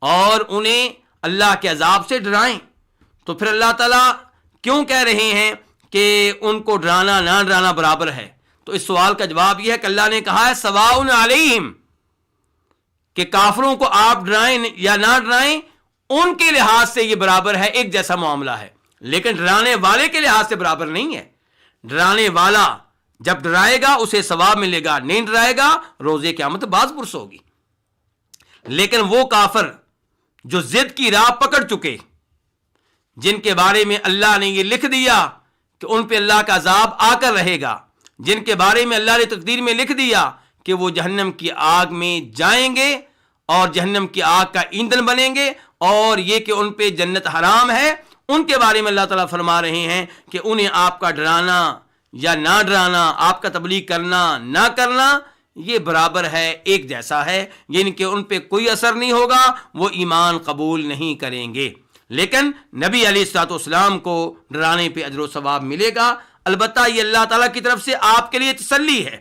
اور انہیں اللہ کے عذاب سے ڈرائیں۔ تو پھر اللہ تعالیٰ کیوں کہہ رہے ہیں کہ ان کو ڈرانا نہ ڈرانا برابر ہے؟ تو اس سوال کا جواب یہ ہے کہ اللہ نے کہا ہے سواء علیہم، کہ کافروں کو آپ ڈرائیں یا نہ ڈرائیں ان کے لحاظ سے یہ برابر ہے، ایک جیسا معاملہ ہے، لیکن ڈرانے والے کے لحاظ سے برابر نہیں ہے۔ ڈرانے والا جب ڈرائے گا اسے ثواب ملے گا، نہیں ڈرائے گا روز قیامت باز پرس ہوگی۔ لیکن وہ کافر جو ضد کی راہ پکڑ چکے، جن کے بارے میں اللہ نے یہ لکھ دیا کہ ان پہ اللہ کا عذاب آ کر رہے گا، جن کے بارے میں اللہ نے تقدیر میں لکھ دیا کہ وہ جہنم کی آگ میں جائیں گے اور جہنم کی آگ کا ایندھن بنیں گے، اور یہ کہ ان پہ جنت حرام ہے، ان کے بارے میں اللہ تعالیٰ فرما رہے ہیں کہ انہیں آپ کا ڈرانا یا نہ ڈرانا، آپ کا تبلیغ کرنا نہ کرنا یہ برابر ہے، ایک جیسا ہے، یعنی کہ ان پہ کوئی اثر نہیں ہوگا، وہ ایمان قبول نہیں کریں گے۔ لیکن نبی علیہ الصلوۃ والسلام کو ڈرانے پہ اجر و ثواب ملے گا۔ البتہ یہ اللہ تعالیٰ کی طرف سے آپ کے لیے تسلی ہے،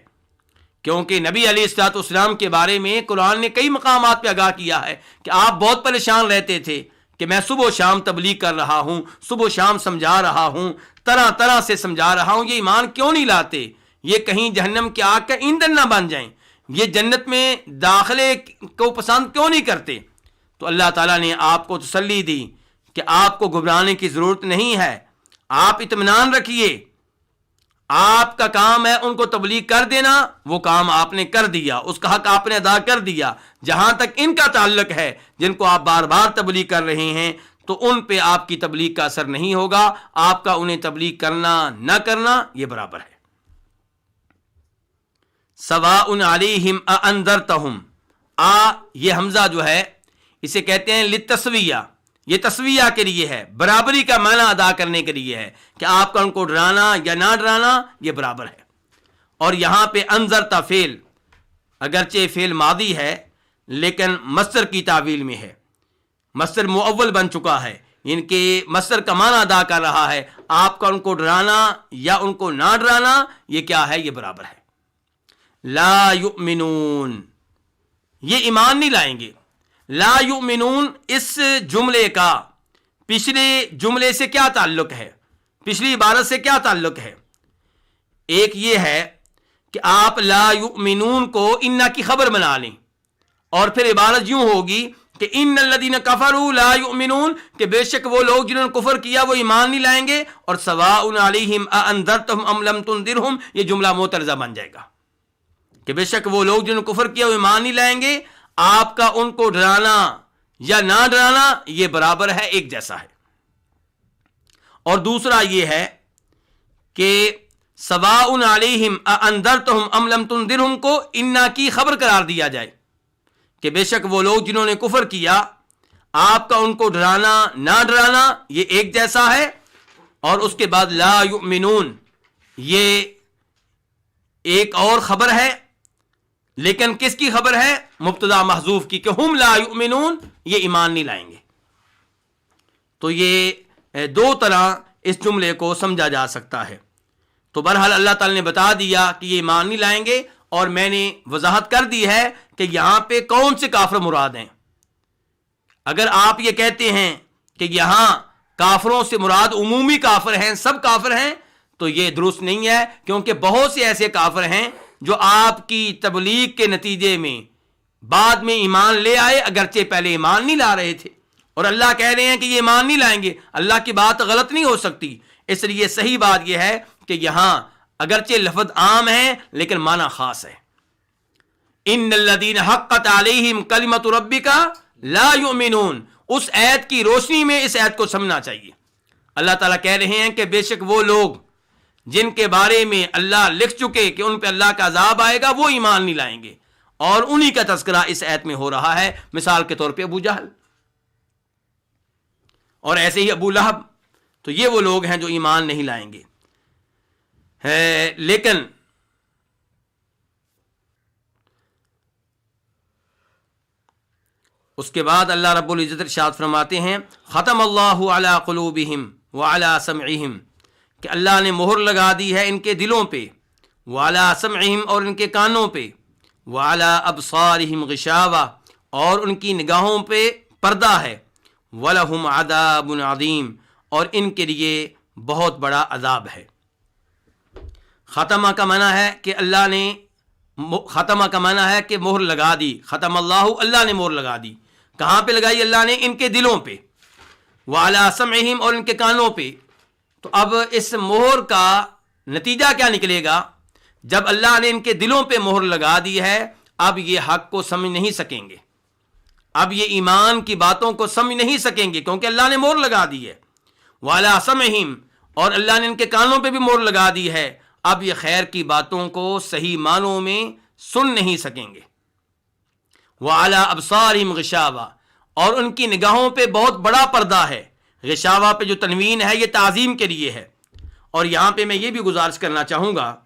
کیونکہ نبی علیہ الصلوۃ والسلام کے بارے میں قرآن نے کئی مقامات پہ آگاہ کیا ہے کہ آپ بہت پریشان رہتے تھے کہ میں صبح و شام تبلیغ کر رہا ہوں، صبح و شام سمجھا رہا ہوں، طرح طرح سے سمجھا رہا ہوں، یہ ایمان کیوں نہیں لاتے؟ یہ کہیں جہنم کی آگ کا ایندھن نہ بن جائیں، یہ جنت میں داخلے کو پسند کیوں نہیں کرتے؟ تو اللہ تعالیٰ نے آپ کو تسلی دی کہ آپ کو گھبرانے کی ضرورت نہیں ہے، آپ اطمینان رکھیے، آپ کا کام ہے ان کو تبلیغ کر دینا، وہ کام آپ نے کر دیا، اس کا حق آپ نے ادا کر دیا۔ جہاں تک ان کا تعلق ہے، جن کو آپ بار بار تبلیغ کر رہے ہیں، تو ان پہ آپ کی تبلیغ کا اثر نہیں ہوگا، آپ کا انہیں تبلیغ کرنا نہ کرنا یہ برابر ہے۔ سواء علیہم اانذرتہم، یہ حمزہ جو ہے اسے کہتے ہیں للتسویہ، یہ تسویہ کے لیے ہے، برابری کا معنی ادا کرنے کے لیے ہے کہ آپ کا ان کو ڈرانا یا نہ ڈرانا یہ برابر ہے۔ اور یہاں پہ انذرتا فعل اگرچہ فعل ماضی ہے لیکن مصدر کی تعویل میں ہے، مصدر مؤول بن چکا ہے، ان کے مصدر کا معنی ادا کر رہا ہے، آپ کا ان کو ڈرانا یا ان کو نہ ڈرانا یہ کیا ہے؟ یہ برابر ہے۔ لا یؤمنون، یہ ایمان نہیں لائیں گے۔ لا یؤمنون اس جملے کا پچھلے جملے سے کیا تعلق ہے؟ پچھلی عبارت سے کیا تعلق ہے؟ ایک یہ ہے کہ آپ لا یؤمنون کو انا کی خبر بنا لیں، اور پھر عبارت یوں ہوگی کہ ان الذین کفروا لا یؤمنون، کہ بے شک وہ لوگ جنہوں نے کفر کیا وہ ایمان نہیں لائیں گے، اور سواء علیہم اانذرتہم ام لم تنذرہم یہ جملہ معترضہ بن جائے گا کہ بے شک وہ لوگ جنہوں نے کفر کیا وہ ایمان نہیں لائیں گے، آپ کا ان کو ڈرانا یا نہ ڈرانا یہ برابر ہے، ایک جیسا ہے۔ اور دوسرا یہ ہے کہ سواء علیہم اانذرتہم ام لم تنذرہم کو انا کی خبر قرار دیا جائے کہ بے شک وہ لوگ جنہوں نے کفر کیا آپ کا ان کو ڈرانا نہ ڈرانا یہ ایک جیسا ہے، اور اس کے بعد لا یؤمنون یہ ایک اور خبر ہے، لیکن کس کی خبر ہے؟ مبتدا محذوف کی، کہ ہم لا یؤمنون یہ ایمان نہیں لائیں گے۔ تو یہ دو طرح اس جملے کو سمجھا جا سکتا ہے۔ تو بہرحال اللہ تعالی نے بتا دیا کہ یہ ایمان نہیں لائیں گے، اور میں نے وضاحت کر دی ہے کہ یہاں پہ کون سے کافر مراد ہیں۔ اگر آپ یہ کہتے ہیں کہ یہاں کافروں سے مراد عمومی کافر ہیں، سب کافر ہیں، تو یہ درست نہیں ہے، کیونکہ بہت سے ایسے کافر ہیں جو آپ کی تبلیغ کے نتیجے میں بعد میں ایمان لے آئے، اگرچہ پہلے ایمان نہیں لا رہے تھے، اور اللہ کہہ رہے ہیں کہ یہ ایمان نہیں لائیں گے۔ اللہ کی بات غلط نہیں ہو سکتی، اس لیے صحیح بات یہ ہے کہ یہاں اگرچہ لفظ عام ہے لیکن معنی خاص ہے۔ ان الذین حقت علیہم کلمۃ ربک لا یؤمنون، اس آیت کی روشنی میں اس آیت کو سمجھنا چاہیے۔ اللہ تعالیٰ کہہ رہے ہیں کہ بے شک وہ لوگ جن کے بارے میں اللہ لکھ چکے کہ ان پہ اللہ کا عذاب آئے گا وہ ایمان نہیں لائیں گے، اور انہی کا تذکرہ اس آیت میں ہو رہا ہے۔ مثال کے طور پہ ابو جہل، اور ایسے ہی ابو لہب، تو یہ وہ لوگ ہیں جو ایمان نہیں لائیں گے۔ لیکن اس کے بعد اللہ رب العزت ارشاد فرماتے ہیں ختم اللہ علی قلوبہم وعلی سمعہم، کہ اللہ نے مہر لگا دی ہے ان کے دلوں پہ، وعلی سمعہم اور ان کے کانوں پہ، وعلی ابصارہم غشاوہ اور ان کی نگاہوں پہ پردہ ہے، وَلَهُمْ عَذَابٌ عَظِيمٌ اور ان کے لیے بہت بڑا عذاب ہے۔ ختمہ کا معنی ہے کہ اللہ نے، ختمہ کا معنی ہے کہ مہر لگا دی، ختم اللہ، اللہ نے مہر لگا دی۔ کہاں پہ لگائی اللہ نے؟ ان کے دلوں پہ، وعلی سمعہم اور ان کے کانوں پہ۔ تو اب اس مہر کا نتیجہ کیا نکلے گا؟ جب اللہ نے ان کے دلوں پہ مہر لگا دی ہے، اب یہ حق کو سمجھ نہیں سکیں گے، اب یہ ایمان کی باتوں کو سمجھ نہیں سکیں گے، کیونکہ اللہ نے مہر لگا دی ہے۔ وعلی سمعہم اور اللہ نے ان کے کانوں پہ بھی مہر لگا دی ہے، اب یہ خیر کی باتوں کو صحیح معنوں میں سن نہیں سکیں گے۔ وعلی ابصارہم غشاوہ اور ان کی نگاہوں پہ بہت بڑا پردہ ہے۔ غشاوہ پہ جو تنوین ہے یہ تعظیم کے لیے ہے۔ اور یہاں پہ میں یہ بھی گزارش کرنا چاہوں گا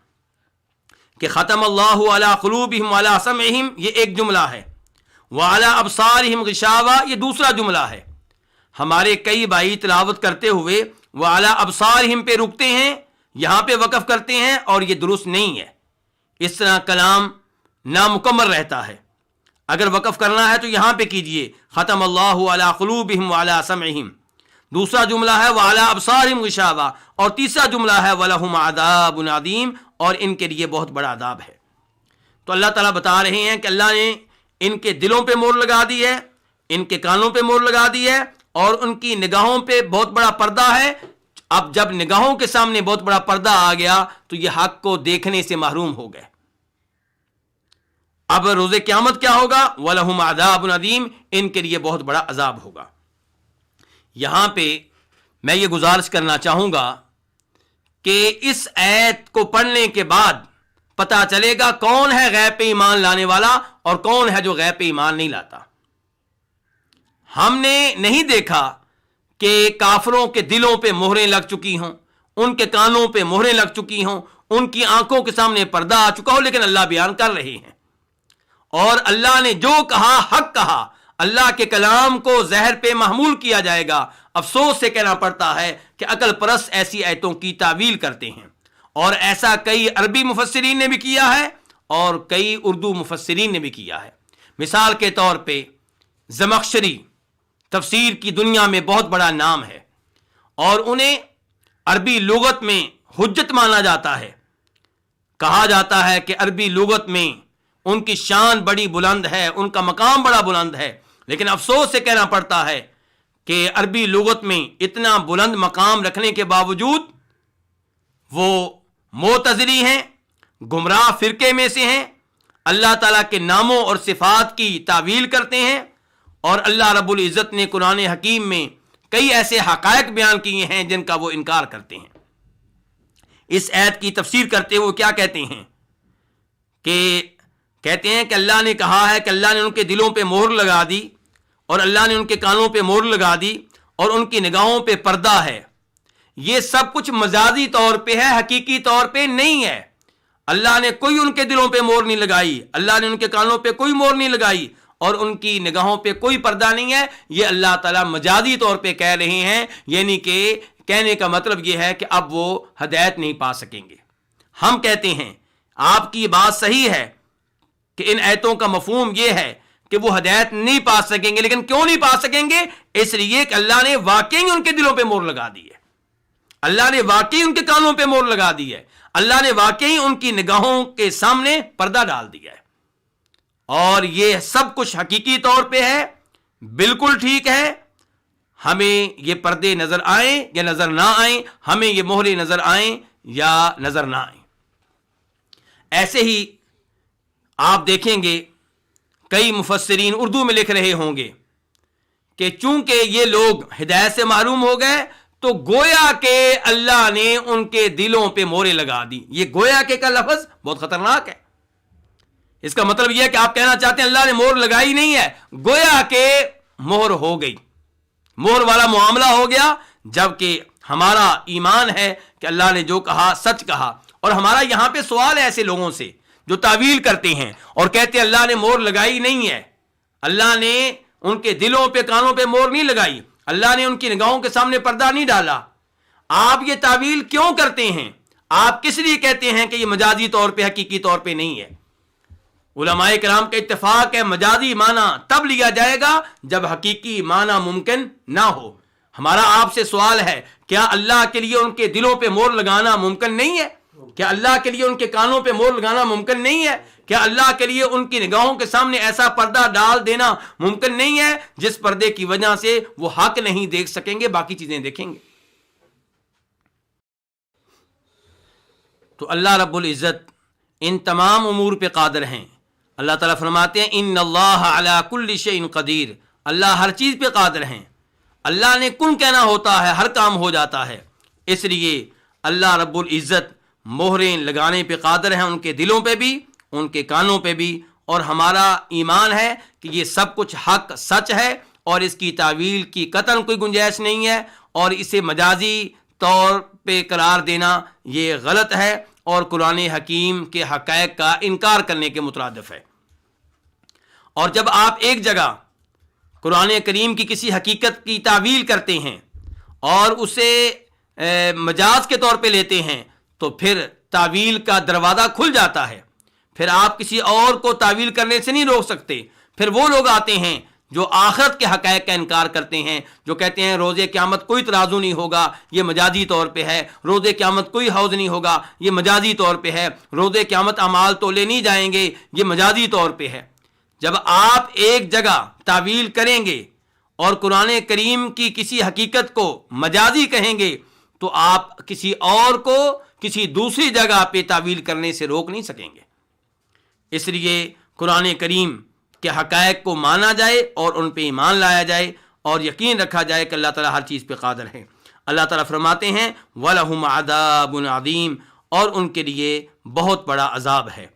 کہ ختم اللہ علی قلوبہم وعلی سمعہم یہ ایک جملہ ہے، وعلی ابصارہم غشاوہ یہ دوسرا جملہ ہے۔ ہمارے کئی بھائی تلاوت کرتے ہوئے وعلی ابصارہم پہ رکتے ہیں، یہاں پہ وقف کرتے ہیں، اور یہ درست نہیں ہے۔ اس طرح کلام نامکمل رہتا ہے۔ اگر وقف کرنا ہے تو یہاں پہ کیجئے، ختم اللہ علی قلوبہم وعلی سمعہم، دوسرا جملہ ہے وعلی ابصارہم غشاوہ، اور تیسرا جملہ ہے وَلَهُمْ عَذَابٌ عَظِيمٌ اور ان کے لیے بہت بڑا عذاب ہے۔ تو اللہ تعالیٰ بتا رہے ہیں کہ اللہ نے ان کے دلوں پہ مہر لگا دی ہے، ان کے کانوں پہ مہر لگا دی ہے، اور ان کی نگاہوں پہ بہت بڑا پردہ ہے۔ اب جب نگاہوں کے سامنے بہت بڑا پردہ آ گیا تو یہ حق کو دیکھنے سے محروم ہو گئے۔ اب روز قیامت کیا ہوگا؟ وَلَهُمْ عَذَابٌ عَظِيمٌ ان کے لیے بہت بڑا عذاب ہوگا۔ یہاں پہ میں یہ گزارش کرنا چاہوں گا کہ اس آیت کو پڑھنے کے بعد پتہ چلے گا کون ہے غیب پہ ایمان لانے والا اور کون ہے جو غیب پہ ایمان نہیں لاتا۔ ہم نے نہیں دیکھا کہ کافروں کے دلوں پہ مہریں لگ چکی ہوں، ان کے کانوں پہ مہریں لگ چکی ہوں، ان کی آنکھوں کے سامنے پردہ آ چکا ہو، لیکن اللہ بیان کر رہے ہیں۔ اور اللہ نے جو کہا حق کہا، اللہ کے کلام کو زہر پہ محمول کیا جائے گا۔ افسوس سے کہنا پڑتا ہے کہ عقل پرست ایسی آیتوں کی تعویل کرتے ہیں، اور ایسا کئی عربی مفسرین نے بھی کیا ہے اور کئی اردو مفسرین نے بھی کیا ہے۔ مثال کے طور پہ زمخشری تفسیر کی دنیا میں بہت بڑا نام ہے، اور انہیں عربی لغت میں حجت مانا جاتا ہے۔ کہا جاتا ہے کہ عربی لغت میں ان کی شان بڑی بلند ہے، ان کا مقام بڑا بلند ہے، لیکن افسوس سے کہنا پڑتا ہے کہ عربی لغت میں اتنا بلند مقام رکھنے کے باوجود وہ معتزلی ہیں، گمراہ فرقے میں سے ہیں، اللہ تعالیٰ کے ناموں اور صفات کی تعویل کرتے ہیں، اور اللہ رب العزت نے قرآن حکیم میں کئی ایسے حقائق بیان کیے ہیں جن کا وہ انکار کرتے ہیں۔ اس آیت کی تفسیر کرتے ہوئے کیا کہتے ہیں کہ اللہ نے کہا ہے کہ اللہ نے ان کے دلوں پہ مہر لگا دی، اور اللہ نے ان کے کانوں پہ مہر لگا دی، اور ان کی نگاہوں پہ پردہ ہے۔ یہ سب کچھ مجازی طور پہ ہے، حقیقی طور پہ نہیں ہے۔ اللہ نے کوئی ان کے دلوں پہ مہر نہیں لگائی، اللہ نے ان کے کانوں پہ کوئی مہر نہیں لگائی، اور ان کی نگاہوں پہ کوئی پردہ نہیں ہے۔ یہ اللہ تعالیٰ مجازی طور پہ کہہ رہے ہیں، یعنی کہ کہنے کا مطلب یہ ہے کہ اب وہ ہدایت نہیں پا سکیں گے۔ ہم کہتے ہیں آپ کی بات صحیح ہے کہ ان آیتوں کا مفہوم یہ ہے کہ وہ ہدایت نہیں پا سکیں گے، لیکن کیوں نہیں پا سکیں گے؟ اس لیے کہ اللہ نے واقعی ان کے دلوں پہ مہر لگا دی ہے، اللہ نے واقعی ان کے کانوں پہ مہر لگا دی ہے، اللہ نے واقعی ان کی نگاہوں کے سامنے پردہ ڈال دیا ہے۔ اور یہ سب کچھ حقیقی طور پہ ہے، بالکل ٹھیک ہے۔ ہمیں یہ پردے نظر آئیں یا نظر نہ آئیں، ہمیں یہ مہریں نظر آئیں یا نظر نہ آئیں۔ ایسے ہی آپ دیکھیں گے کئی مفسرین اردو میں لکھ رہے ہوں گے کہ چونکہ یہ لوگ ہدایت سے محروم ہو گئے تو گویا کہ اللہ نے ان کے دلوں پہ مہریں لگا دی۔ یہ گویا کہ کا لفظ بہت خطرناک ہے۔ اس کا مطلب یہ ہے کہ آپ کہنا چاہتے ہیں اللہ نے مہر لگائی نہیں ہے، گویا کہ مہر ہو گئی، مہر والا معاملہ ہو گیا، جبکہ ہمارا ایمان ہے کہ اللہ نے جو کہا سچ کہا۔ اور ہمارا یہاں پہ سوال ہے ایسے لوگوں سے جو تعویل کرتے ہیں اور کہتے ہیں اللہ نے مہر لگائی نہیں ہے، اللہ نے ان کے دلوں پہ کانوں پہ مہر نہیں لگائی، اللہ نے ان کی نگاہوں کے سامنے پردہ نہیں ڈالا۔ آپ یہ تعویل کیوں کرتے ہیں؟ آپ کس لیے کہتے ہیں کہ یہ مجازی طور پہ حقیقی طور پہ نہیں ہے؟ علماء کرام کا اتفاق ہے مجازی معنی تب لیا جائے گا جب حقیقی معنی ممکن نہ ہو۔ ہمارا آپ سے سوال ہے، کیا اللہ کے لیے ان کے دلوں پہ مہر لگانا ممکن نہیں ہے؟ کیا اللہ کے لیے ان کے کانوں پہ مہر لگانا ممکن نہیں ہے؟ کیا اللہ کے لیے ان کی نگاہوں کے سامنے ایسا پردہ ڈال دینا ممکن نہیں ہے جس پردے کی وجہ سے وہ حق نہیں دیکھ سکیں گے، باقی چیزیں دیکھیں گے؟ تو اللہ رب العزت ان تمام امور پہ قادر ہیں۔ اللہ تعالیٰ فرماتے ہیں ان اللہ علی کل شیء قدیر، اللہ ہر چیز پہ قادر ہیں۔ اللہ نے کن کہنا ہوتا ہے، ہر کام ہو جاتا ہے۔ اس لیے اللہ رب العزت مہریں لگانے پہ قادر ہیں، ان کے دلوں پہ بھی، ان کے کانوں پہ بھی، اور ہمارا ایمان ہے کہ یہ سب کچھ حق سچ ہے اور اس کی تعویل کی قطعاً کوئی گنجائش نہیں ہے، اور اسے مجازی طور پہ قرار دینا یہ غلط ہے اور قرآن حکیم کے حقائق کا انکار کرنے کے مترادف ہے۔ اور جب آپ ایک جگہ قرآن کریم کی کسی حقیقت کی تعویل کرتے ہیں اور اسے مجاز کے طور پہ لیتے ہیں تو پھر تعویل کا دروازہ کھل جاتا ہے، پھر آپ کسی اور کو تعویل کرنے سے نہیں روک سکتے۔ پھر وہ لوگ آتے ہیں جو آخرت کے حقائق کا انکار کرتے ہیں، جو کہتے ہیں روز قیامت کوئی ترازو نہیں ہوگا، یہ مجازی طور پہ ہے، روز قیامت کوئی حوض نہیں ہوگا، یہ مجازی طور پہ ہے، روز قیامت اعمال تولے نہیں جائیں گے، یہ مجازی طور پہ ہے۔ جب آپ ایک جگہ تعویل کریں گے اور قرآن کریم کی کسی حقیقت کو مجازی کہیں گے تو آپ کسی اور کو کسی دوسری جگہ پہ تعویل کرنے سے روک نہیں سکیں گے۔ اس لیے قرآن کریم کے حقائق کو مانا جائے اور ان پہ ایمان لایا جائے اور یقین رکھا جائے کہ اللہ تعالیٰ ہر چیز پہ قادر ہے۔ اللہ تعالیٰ فرماتے ہیں وَلَهُمْ عَذَابٌ عَظِيمٌ، اور ان کے لیے بہت بڑا عذاب ہے۔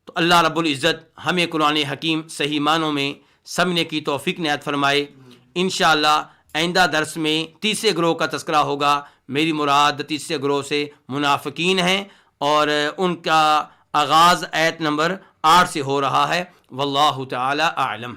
تو اللہ رب العزت ہمیں قرآن حکیم صحیح معنوں میں سمجھنے کی توفیق عنایت فرمائے۔ انشاءاللہ آئندہ درس میں تیسرے گروہ کا تذکرہ ہوگا۔ میری مراد تیسرے گروہ سے منافقین ہیں اور ان کا آغاز آیت نمبر 8 سے ہو رہا ہے۔ واللہ تعالی اعلم۔